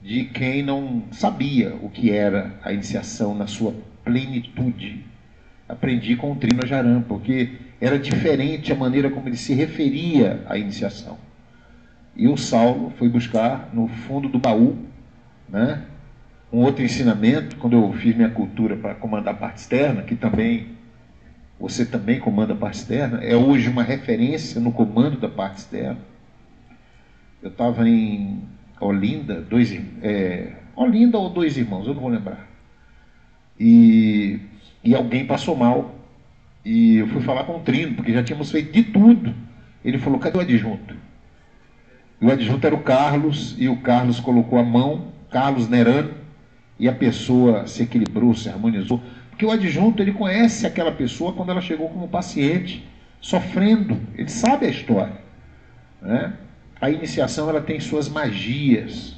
de quem não sabia o que era a iniciação na sua plenitude. Aprendi com o Trino Jaran, porque era diferente a maneira como ele se referia à iniciação. E o Saulo foi buscar no fundo do baú, né, um outro ensinamento, quando eu fiz minha cultura para comandar a parte externa, que também, você também comanda a parte externa, é hoje uma referência no comando da parte externa. Eu estava em Olinda, Olinda ou Dois Irmãos, eu não vou lembrar. E alguém passou mal. E eu fui falar com o Trino, porque já tínhamos feito de tudo. Ele falou, cadê o adjunto? E o adjunto era o Carlos, e o Carlos colocou a mão, Carlos Nerano, e a pessoa se equilibrou, se harmonizou. Porque o adjunto, ele conhece aquela pessoa quando ela chegou como paciente, sofrendo. Ele sabe a história, né? A iniciação, ela tem suas magias.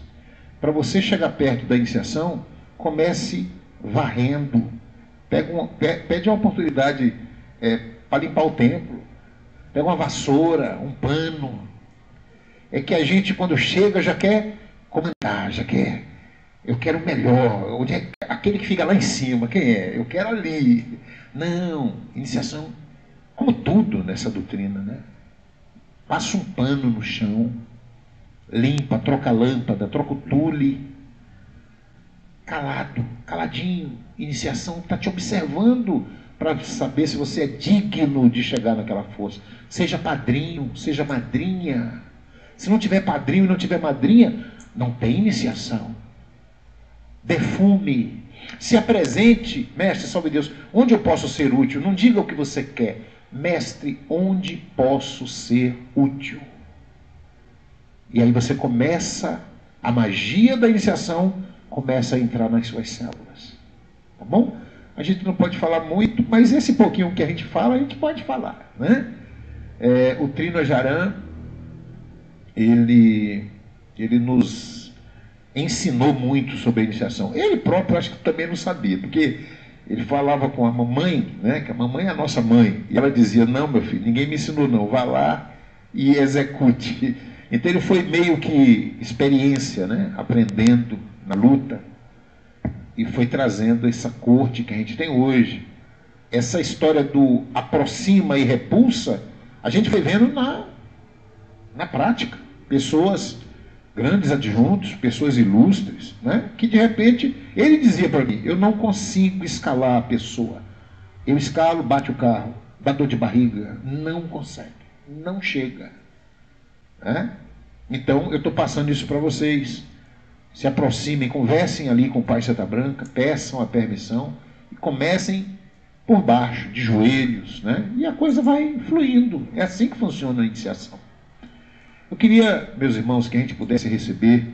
Para você chegar perto da iniciação, comece varrendo. Pede uma oportunidade para limpar o templo. Pega uma vassoura, um pano. É que a gente, quando chega, já quer comentar, já quer... Eu quero o melhor. Onde é aquele que fica lá em cima? Quem é? Eu quero ali. Não. Iniciação, como tudo nessa doutrina, né? Passa um pano no chão, limpa, troca a lâmpada, troca o tule. Calado, caladinho. Iniciação está te observando para saber se você é digno de chegar naquela força. Seja padrinho, seja madrinha. Se não tiver padrinho e não tiver madrinha, não tem iniciação. Defume. Se apresente, mestre, salve Deus, onde eu posso ser útil? Não diga o que você quer. Mestre, onde posso ser útil? E aí você começa, a magia da iniciação começa a entrar nas suas células. Tá bom? A gente não pode falar muito, mas esse pouquinho que a gente fala, a gente pode falar, né? O Trino Jaran, ele nos ensinou muito sobre a iniciação. Ele próprio acho que também não sabia, porque ele falava com a mamãe, né, que a mamãe é a nossa mãe, e ela dizia, não, meu filho, ninguém me ensinou não, vá lá e execute. Então ele foi meio que experiência, né, aprendendo na luta, e foi trazendo essa corte que a gente tem hoje. Essa história do aproxima e repulsa, a gente foi vendo na prática. Pessoas, grandes adjuntos, pessoas ilustres, né? Que de repente, ele dizia para mim, eu não consigo escalar a pessoa. Eu escalo, bate o carro, dá dor de barriga, não consegue, não chega. Né? Então, eu estou passando isso para vocês. Se aproximem, conversem ali com o Pai Seta Branca, peçam a permissão e comecem por baixo, de joelhos, né? E a coisa vai fluindo. É assim que funciona a iniciação. Eu queria, meus irmãos, que a gente pudesse receber,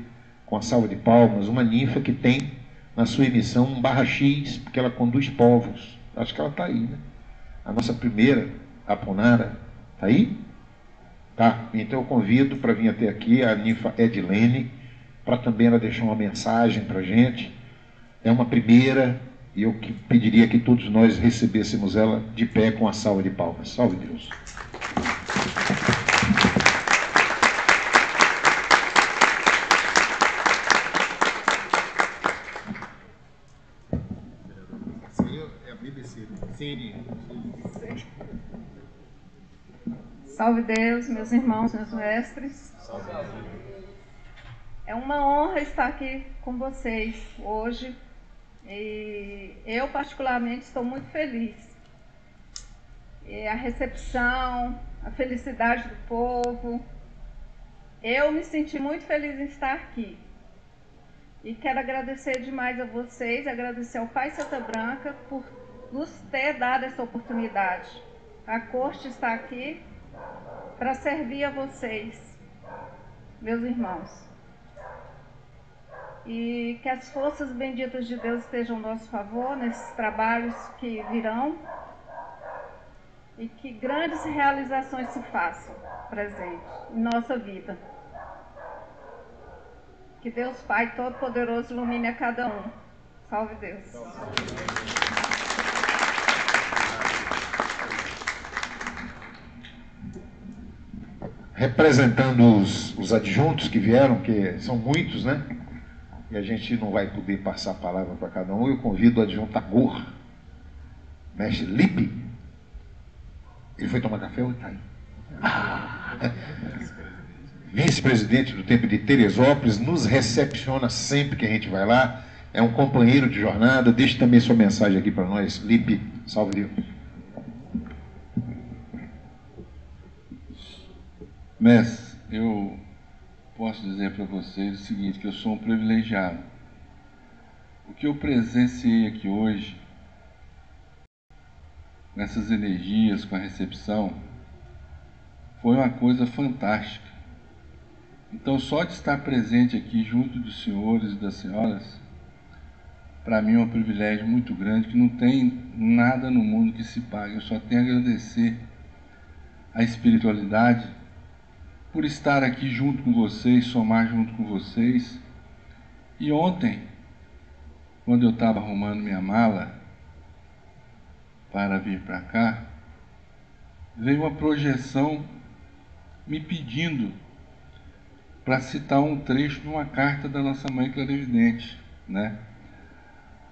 com a salva de palmas, uma ninfa que tem na sua emissão um /X, porque ela conduz povos. Acho que ela está aí, né? A nossa primeira, a Aponara, está aí? Tá. Então eu convido para vir até aqui a ninfa Edilene, para também ela deixar uma mensagem para a gente. É uma primeira, e eu pediria que todos nós recebêssemos ela de pé com a salva de palmas. Salve Deus! É a BBC, CNN. Salve Deus, meus irmãos, meus mestres. É uma honra estar aqui com vocês hoje e eu particularmente estou muito feliz. E a recepção, a felicidade do povo, eu me senti muito feliz em estar aqui. E quero agradecer demais a vocês, agradecer ao Pai Santa Branca por nos ter dado essa oportunidade. A corte está aqui para servir a vocês, meus irmãos. E que as forças benditas de Deus estejam ao nosso favor nesses trabalhos que virão e que grandes realizações se façam presente em nossa vida. Que Deus Pai Todo-Poderoso ilumine a cada um. Salve Deus. Representando os adjuntos que vieram, que são muitos, né? E a gente não vai poder passar a palavra para cada um. Eu convido o adjunto Agor, mestre Lipe. Ele foi tomar café ou está aí? Vice-presidente do Templo de Teresópolis, nos recepciona sempre que a gente vai lá. É um companheiro de jornada. Deixe também sua mensagem aqui para nós. Lipe, salve Deus. Mestre, eu posso dizer para vocês o seguinte, que eu sou um privilegiado. O que eu presenciei aqui hoje, nessas energias, com a recepção, foi uma coisa fantástica. Então, só de estar presente aqui junto dos senhores e das senhoras, para mim é um privilégio muito grande, que não tem nada no mundo que se pague. Eu só tenho a agradecer a espiritualidade por estar aqui junto com vocês, somar junto com vocês. E ontem, quando eu estava arrumando minha mala para vir para cá, veio uma projeção me pedindo para citar um trecho de uma carta da nossa mãe clarividente, né?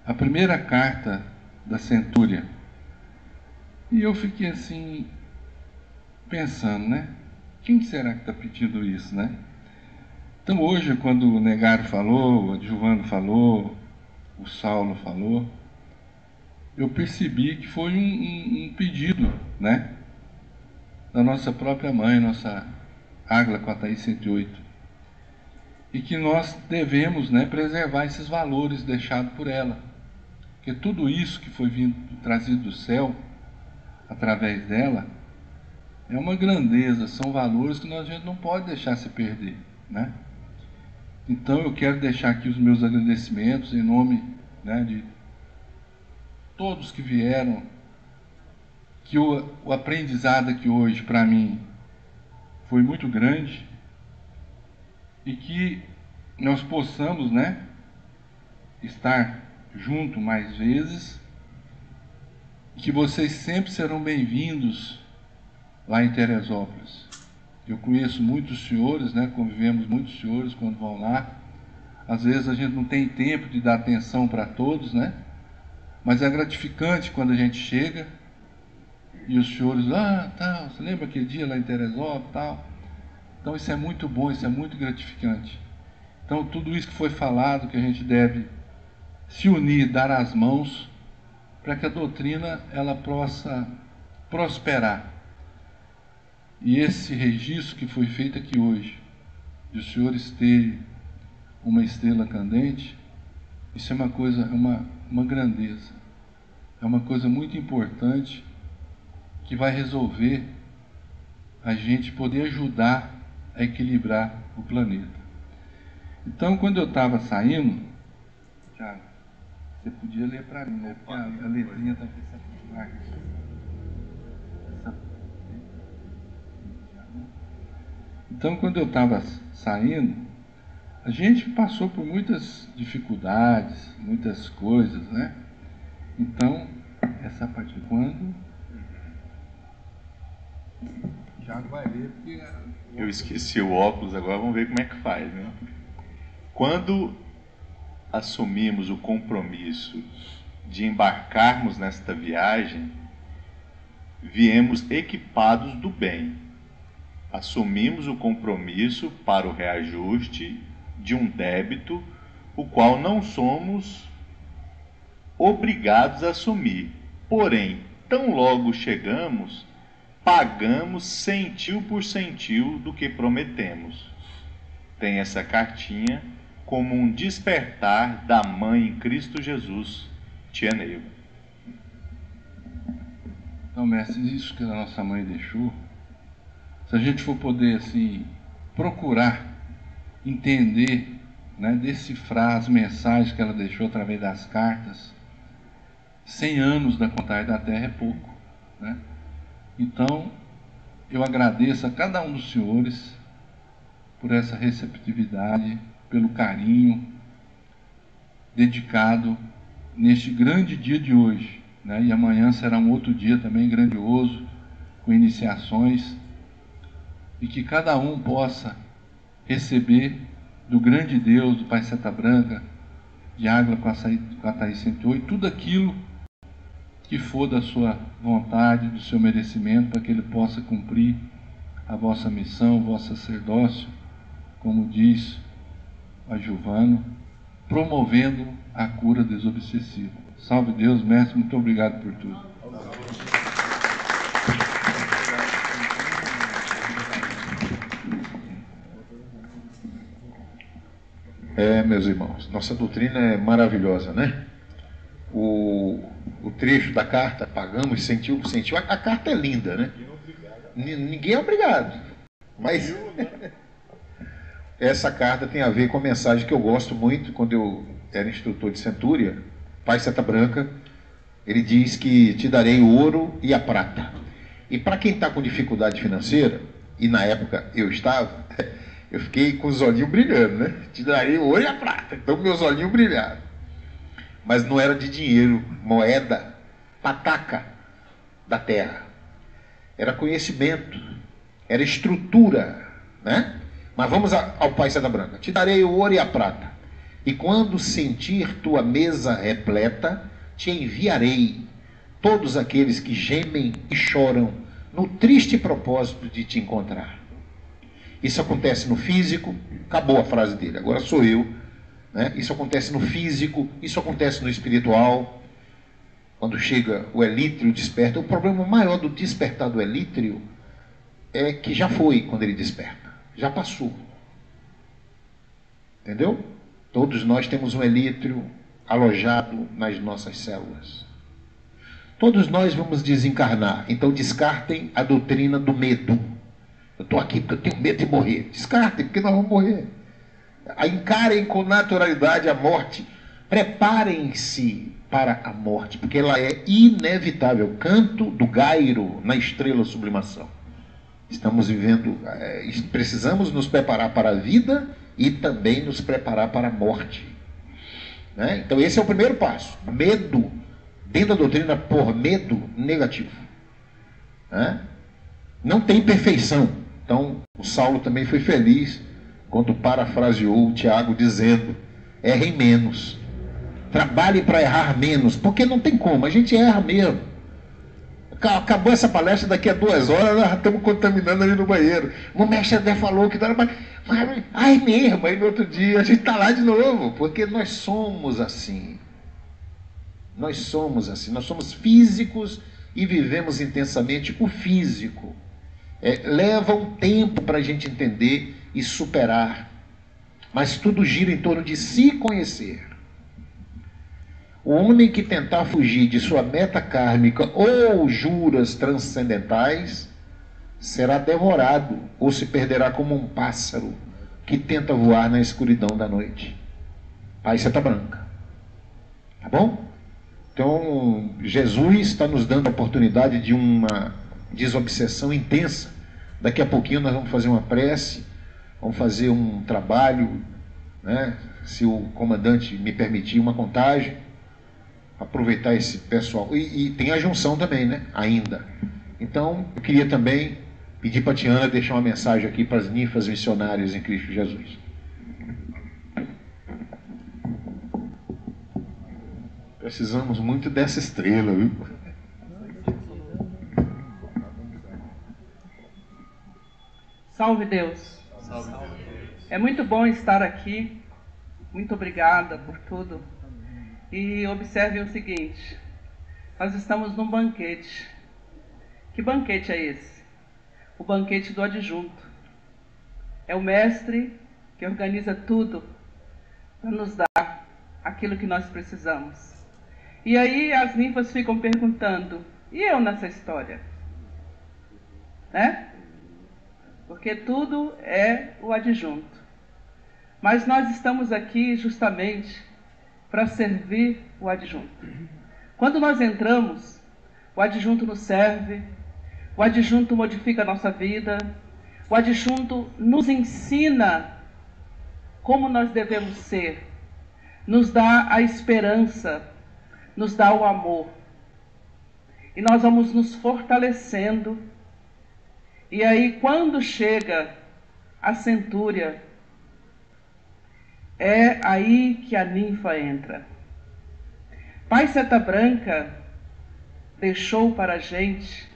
A primeira carta da Centúria. E eu fiquei assim, pensando, né? Quem será que está pedindo isso, né? Então hoje, quando o Negaro falou, o Adjuvando falou, o Saulo falou, eu percebi que foi um pedido, né? Da nossa própria mãe, nossa Águila Quataí 108. E que nós devemos, né, preservar esses valores deixados por ela. Porque tudo isso que foi trazido do céu, através dela, é uma grandeza, são valores que a gente não pode deixar se perder, né? Então eu quero deixar aqui os meus agradecimentos em nome, né, de todos que vieram, que o aprendizado aqui hoje para mim foi muito grande e que nós possamos, né, estar junto mais vezes, que vocês sempre serão bem-vindos lá em Teresópolis. Eu conheço muitos senhores, né? Convivemos muitos senhores quando vão lá. Às vezes a gente não tem tempo de dar atenção para todos, né? Mas é gratificante quando a gente chega e os senhores, tal, você lembra aquele dia lá em Teresópolis, tal? Então isso é muito bom, isso é muito gratificante. Então tudo isso que foi falado, que a gente deve se unir, dar as mãos, para que a doutrina ela possa prosperar. E esse registro que foi feito aqui hoje, de os senhores terem uma estrela candente, isso é uma coisa, uma grandeza. É uma coisa muito importante que vai resolver a gente poder ajudar a equilibrar o planeta. Então, quando eu estava saindo, Thiago, você podia ler para mim, né? Porque a letrinha está aqui, Então, quando eu estava saindo, A gente passou por muitas dificuldades, muitas coisas, né? Então, essa parte de quando? Já vai ler, porque... Eu esqueci o óculos agora, vamos ver como é que faz, né? Quando assumimos o compromisso de embarcarmos nesta viagem, viemos equipados do bem. Assumimos o compromisso para o reajuste de um débito, o qual não somos obrigados a assumir. Porém, tão logo chegamos, pagamos centil por centil do que prometemos. Tem essa cartinha como um despertar da mãe em Cristo Jesus, tia Neiva. Então, mestre, isso que a nossa mãe deixou, se a gente for poder, assim, procurar entender, né, decifrar as mensagens que ela deixou através das cartas, 100 anos da Contagem da Terra é pouco, né? Então, eu agradeço a cada um dos senhores por essa receptividade, pelo carinho dedicado neste grande dia de hoje, né? E amanhã será um outro dia também grandioso, com iniciações, e que cada um possa receber do grande Deus, do Pai Seta Branca, de Água com a Thaís 108, tudo aquilo que for da sua vontade, do seu merecimento, para que ele possa cumprir a vossa missão, o vosso sacerdócio, como diz a Giovano, promovendo a cura desobsessiva. Salve Deus, mestre, muito obrigado por tudo. Meus irmãos, nossa doutrina é maravilhosa, né? O trecho da carta, pagamos centil por centil, a carta é linda, né? Ninguém é obrigado, mas essa carta tem a ver com a mensagem que eu gosto muito. Quando eu era instrutor de centúria, Pai Seta Branca, ele diz que te darei o ouro e a prata. E para quem está com dificuldade financeira, e na época eu estava, eu fiquei com os olhinhos brilhando, né? Te darei o ouro e a prata. Então meus olhinhos brilharam. Mas não era de dinheiro, moeda, pataca da terra. Era conhecimento, era estrutura, né? Mas vamos ao Pai Seta Branca. Te darei o ouro e a prata. E quando sentir tua mesa repleta, te enviarei todos aqueles que gemem e choram no triste propósito de te encontrar. Isso acontece no físico, acabou a frase dele, agora sou eu, né? Isso acontece no físico, isso acontece no espiritual. Quando chega o elítrio, desperta. O problema maior do despertar do elítrio é que já foi quando ele desperta, já passou. Entendeu? Todos nós temos um elítrio alojado nas nossas células. Todos nós vamos desencarnar, então descartem a doutrina do medo. Eu estou aqui porque eu tenho medo de morrer. Descartem, porque nós vamos morrer. Encarem com naturalidade a morte. Preparem-se para a morte, porque ela é inevitável. Canto do Gairo na Estrela Sublimação. Estamos vivendo, precisamos nos preparar para a vida e também nos preparar para a morte, né? Então esse é o primeiro passo. Medo, dentro da doutrina, por medo negativo, né? Não tem perfeição. Então o Saulo também foi feliz quando parafraseou o Tiago dizendo: errem menos, trabalhe para errar menos, porque não tem como, a gente erra mesmo. Acabou essa palestra, daqui a 2 horas nós estamos contaminando ali no banheiro. O mestre André falou que dá, ai mesmo, aí no outro dia a gente está lá de novo, porque nós somos assim. Nós somos assim, nós somos físicos e vivemos intensamente o físico. Leva um tempo para a gente entender e superar, mas tudo gira em torno de se conhecer. O homem que tentar fugir de sua meta kármica ou juras transcendentais será devorado ou se perderá como um pássaro que tenta voar na escuridão da noite. Pai Seta Branca. Tá bom? Então, Jesus está nos dando a oportunidade de uma desobsessão intensa. Daqui a pouquinho nós vamos fazer uma prece, vamos fazer um trabalho né? Se o comandante me permitir uma contagem, aproveitar esse pessoal. E tem a junção também, né? Ainda. Então, eu queria também pedir para a Tiana deixar uma mensagem aqui para as ninfas missionárias em Cristo Jesus. Precisamos muito dessa estrela, viu? Salve Deus. Salve Deus. É muito bom estar aqui. Muito obrigada por tudo. E observem o seguinte: nós estamos num banquete. Que banquete é esse? O banquete do adjunto. É o mestre que organiza tudo para nos dar aquilo que nós precisamos. E aí as ninfas ficam perguntando: e eu nessa história? Né? Porque tudo é o adjunto. Mas nós estamos aqui justamente para servir o adjunto. Quando nós entramos, o adjunto nos serve, o adjunto modifica a nossa vida, o adjunto nos ensina como nós devemos ser, nos dá a esperança, nos dá o amor. E nós vamos nos fortalecendo. E aí, quando chega a centúria, é aí que a ninfa entra. Pai Seta Branca deixou para a gente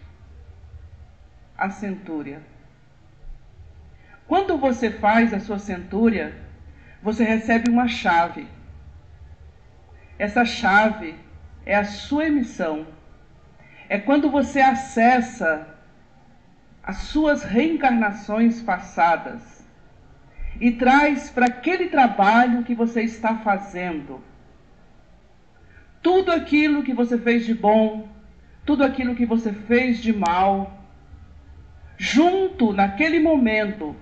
a centúria. Quando você faz a sua centúria, você recebe uma chave. Essa chave é a sua emissão. É quando você acessa as suas reencarnações passadas e traz para aquele trabalho que você está fazendo tudo aquilo que você fez de bom, tudo aquilo que você fez de mal, junto naquele momento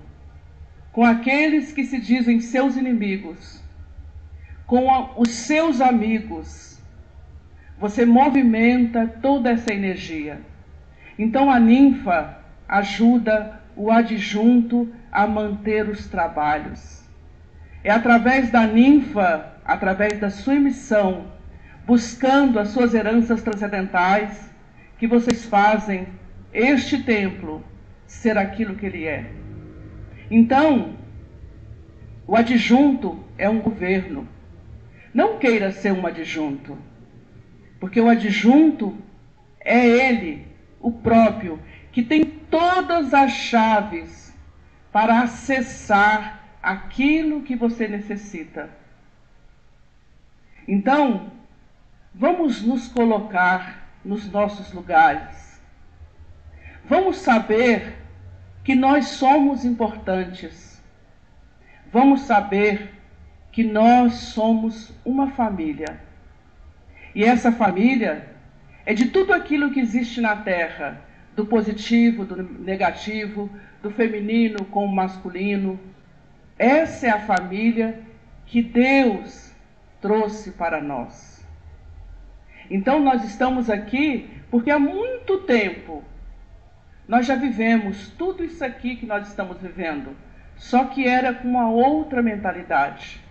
com aqueles que se dizem seus inimigos, com os seus amigos. Você movimenta toda essa energia. Então a ninfa ajuda o adjunto a manter os trabalhos. É através da ninfa, através da sua emissão, buscando as suas heranças transcendentais, que vocês fazem este templo ser aquilo que ele é. Então, o adjunto é um governo. Não queira ser um adjunto, porque o adjunto é ele, o próprio, que tem todas as chaves para acessar aquilo que você necessita. Então, vamos nos colocar nos nossos lugares. Vamos saber que nós somos importantes. Vamos saber que nós somos uma família. E essa família é de tudo aquilo que existe na Terra, do positivo, do negativo, do feminino com o masculino. Essa é a família que Deus trouxe para nós. Então nós estamos aqui porque há muito tempo nós já vivemos tudo isso aqui que nós estamos vivendo, só que era com uma outra mentalidade.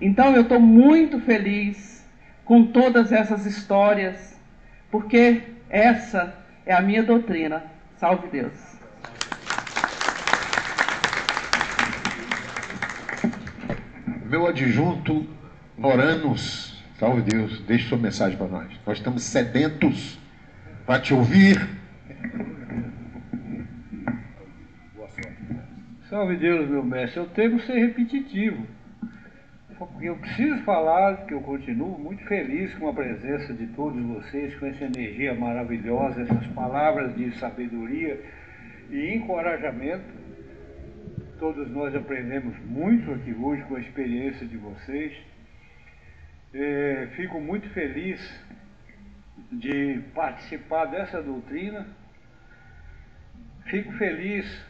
Então eu estou muito feliz com todas essas histórias, porque essa é a minha doutrina. Salve Deus. Meu adjunto Noranos, salve Deus, deixe sua mensagem para nós. Nós estamos sedentos para te ouvir. Salve Deus, meu mestre. Eu tenho que ser repetitivo. Porque eu preciso falar que eu continuo muito feliz com a presença de todos vocês, com essa energia maravilhosa, essas palavras de sabedoria e encorajamento. Todos nós aprendemos muito aqui hoje com a experiência de vocês. Fico muito feliz de participar dessa doutrina. Fico feliz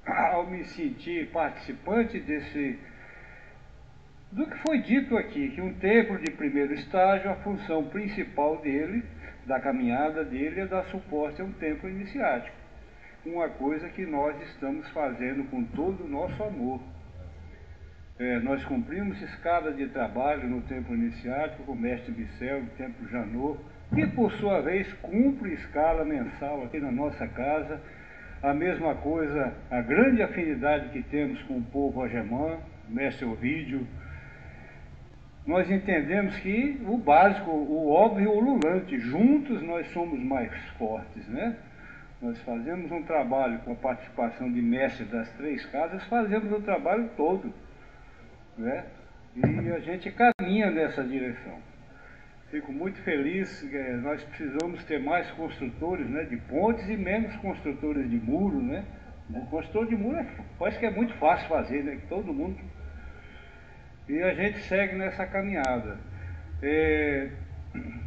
ao me sentir participante do que foi dito aqui, que um templo de primeiro estágio, a função principal dele, da caminhada dele, é dar suporte a um templo iniciático. Uma coisa que nós estamos fazendo com todo o nosso amor. Nós cumprimos escala de trabalho no tempo iniciático com o mestre Michel, no tempo Janot, que por sua vez cumpre escala mensal aqui na nossa casa. A mesma coisa, a grande afinidade que temos com o povo agemã, o mestre Ovídio. Nós entendemos que o básico, o óbvio, o ululante, juntos nós somos mais fortes, né? Nós fazemos um trabalho com a participação de mestres das três casas, fazemos o trabalho todo, né? E a gente caminha nessa direção. Fico muito feliz, nós precisamos ter mais construtores, né, de pontes e menos construtores de muro, né? O construtor de muro parece que é muito fácil fazer, né? Que todo mundo... E a gente segue nessa caminhada.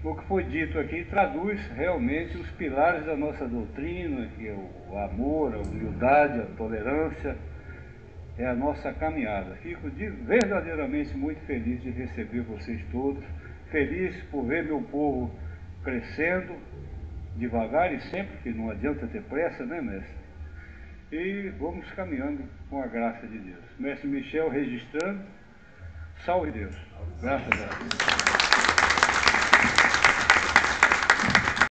O que foi dito aqui traduz realmente os pilares da nossa doutrina, que é o amor, a humildade, a tolerância, é a nossa caminhada. Fico verdadeiramente muito feliz de receber vocês todos, feliz por ver meu povo crescendo, devagar e sempre, que não adianta ter pressa, né, mestre? E vamos caminhando com a graça de Deus. Mestre Michel registrando. Salve Deus. Graças a Deus.